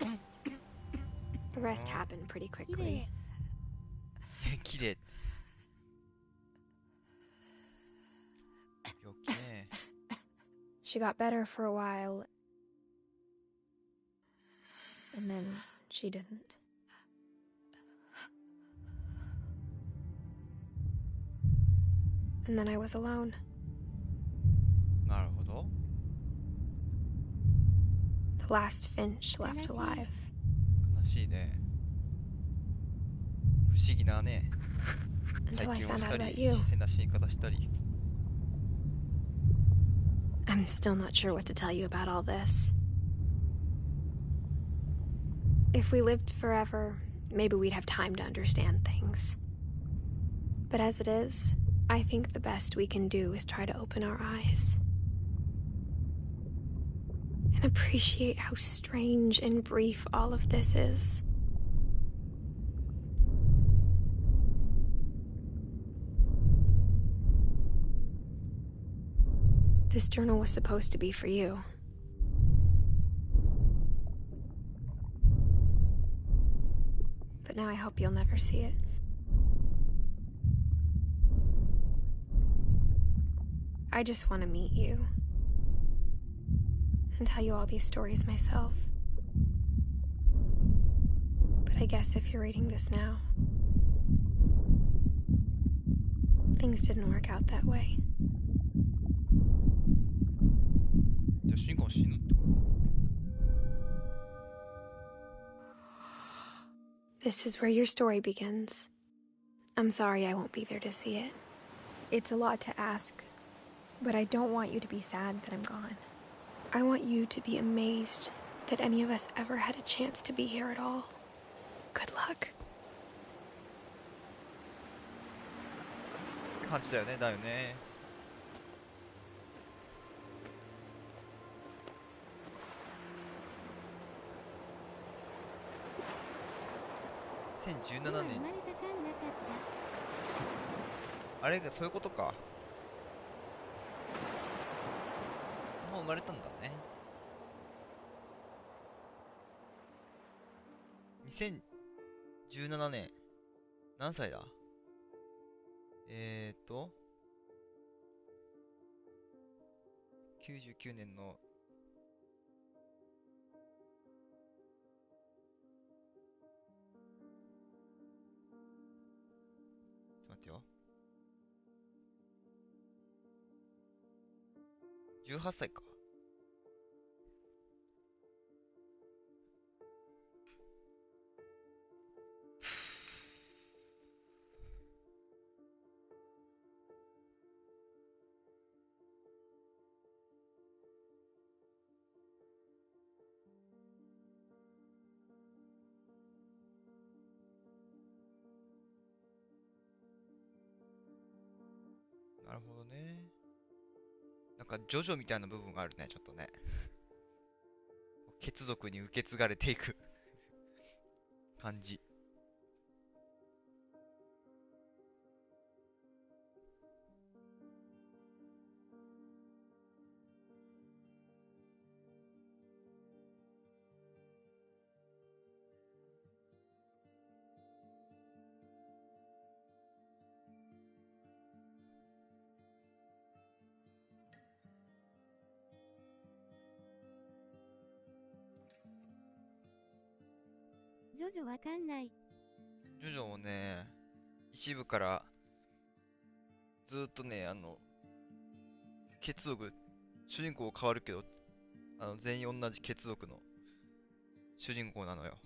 The rest happened pretty quickly. Kid. You okay? She got better for a while, and then she didn't. And then I was alone. なるほど。The last Finch left alive. 悲しいね。不思議なね。 Until I 体験を found し out た about り、 you. 変な死に方したり。 I'm still not sure what to tell you about all this. If we lived forever, maybe we'd have time to understand things. But as it is, I think the best we can do is try to open our eyes. And appreciate how strange and brief all of this is. This journal was supposed to be for you. But now I hope you'll never see it. I just want to meet you and tell you all these stories myself. But I guess if you're reading this now, things didn't work out that way. じゃあ、主人公死ぬってこと？ This is where your story begins. I'm sorry I won't be there to see it. It's a lot to ask, but I don't want you to be sad that I'm gone. I want you to be amazed that any of us ever had a chance to be here at all. Good luck. 感じだよね、だよね。2017年。あれがそういうことか。もう生まれたんだね。2017年。何歳だ？99年の待ってよ。18歳か。なるほどね。なんかジョジョみたいな部分があるね、ちょっとね。血族に受け継がれていく感じ。ジョジョわかんない。ジョジョもね、一部からずーっとね、血族、主人公変わるけど、全員同じ血族の主人公なのよ。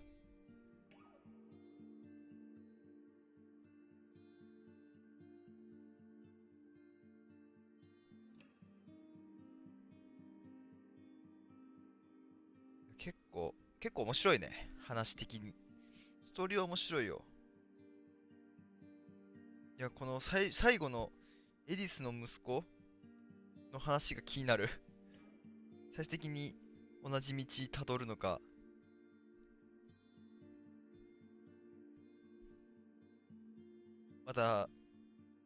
結構面白いね。話的に。ストーリーは面白いよ。いや、この最後のエディスの息子の話が気になる。最終的に同じ道たどるのか。また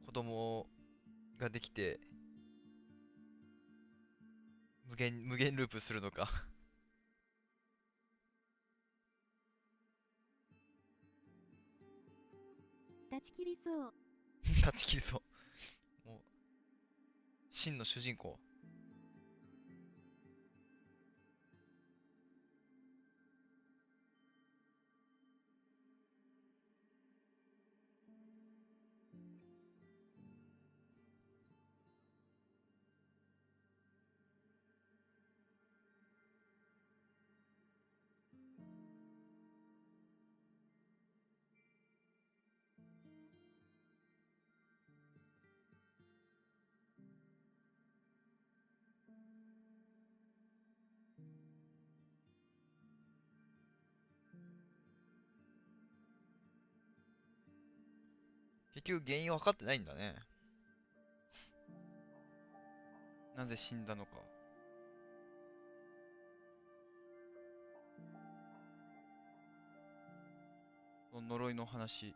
子供ができて無限ループするのか。断ち切りそう。断ち切りそう。もう、真の主人公。結局原因は分かってないんだね。なぜ死んだのか。この呪いの話。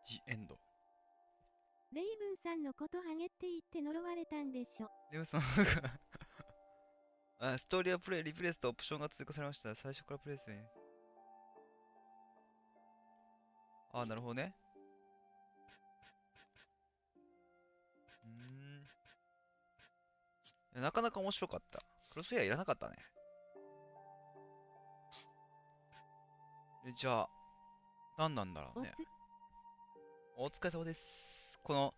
ジエンド。レイブンさんのことハゲって言って呪われたんでしょ。レイブンさんストーリーはプレイ、リプレイスとオプションが追加されました。最初からプレイするね。ああ、なるほどね。いやなかなか面白かった。クロスフェアいらなかったね。じゃあ、何なんだろうね。お疲れ様です。この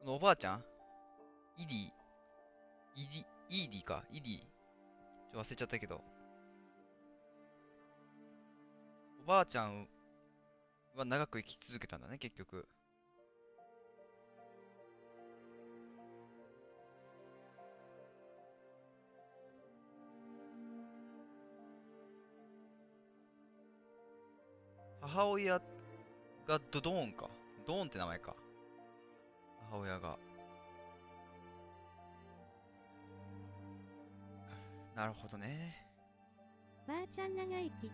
おばあちゃんイディ、イーディか、イディ。忘れちゃったけど。おばあちゃんは長く生き続けたんだね、結局。母親がドーンか。ドーンって名前か。母親が。なるほどね。ばあちゃん長生き。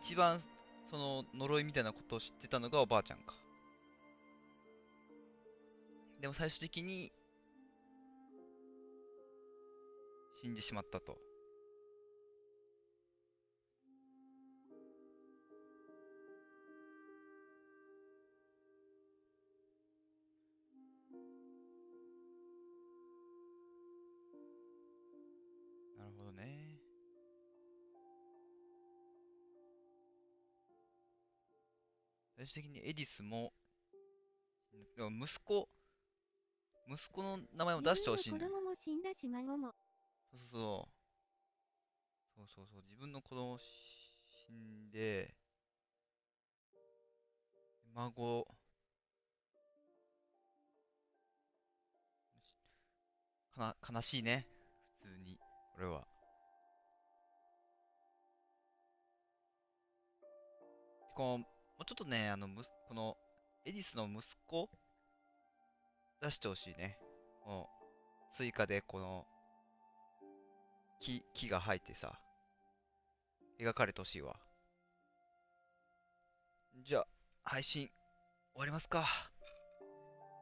一番その呪いみたいなことを知ってたのがおばあちゃんか。でも最終的に死んでしまったと。なるほどね。最終的にエディスも、でも息子の名前を出してほしいんだよ。自分の子供も死んだし孫も。そう。自分の子供死んで、孫、悲しいね。普通に、これは。もうちょっとね、このエディスの息子出してほしいね。もう、追加でこの、木が生えてさ、描かれてほしいわ。じゃあ、配信、終わりますか。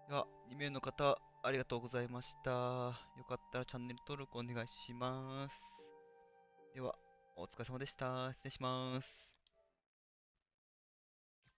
では、2名の方、ありがとうございました。よかったらチャンネル登録お願いします。では、お疲れ様でした。失礼します。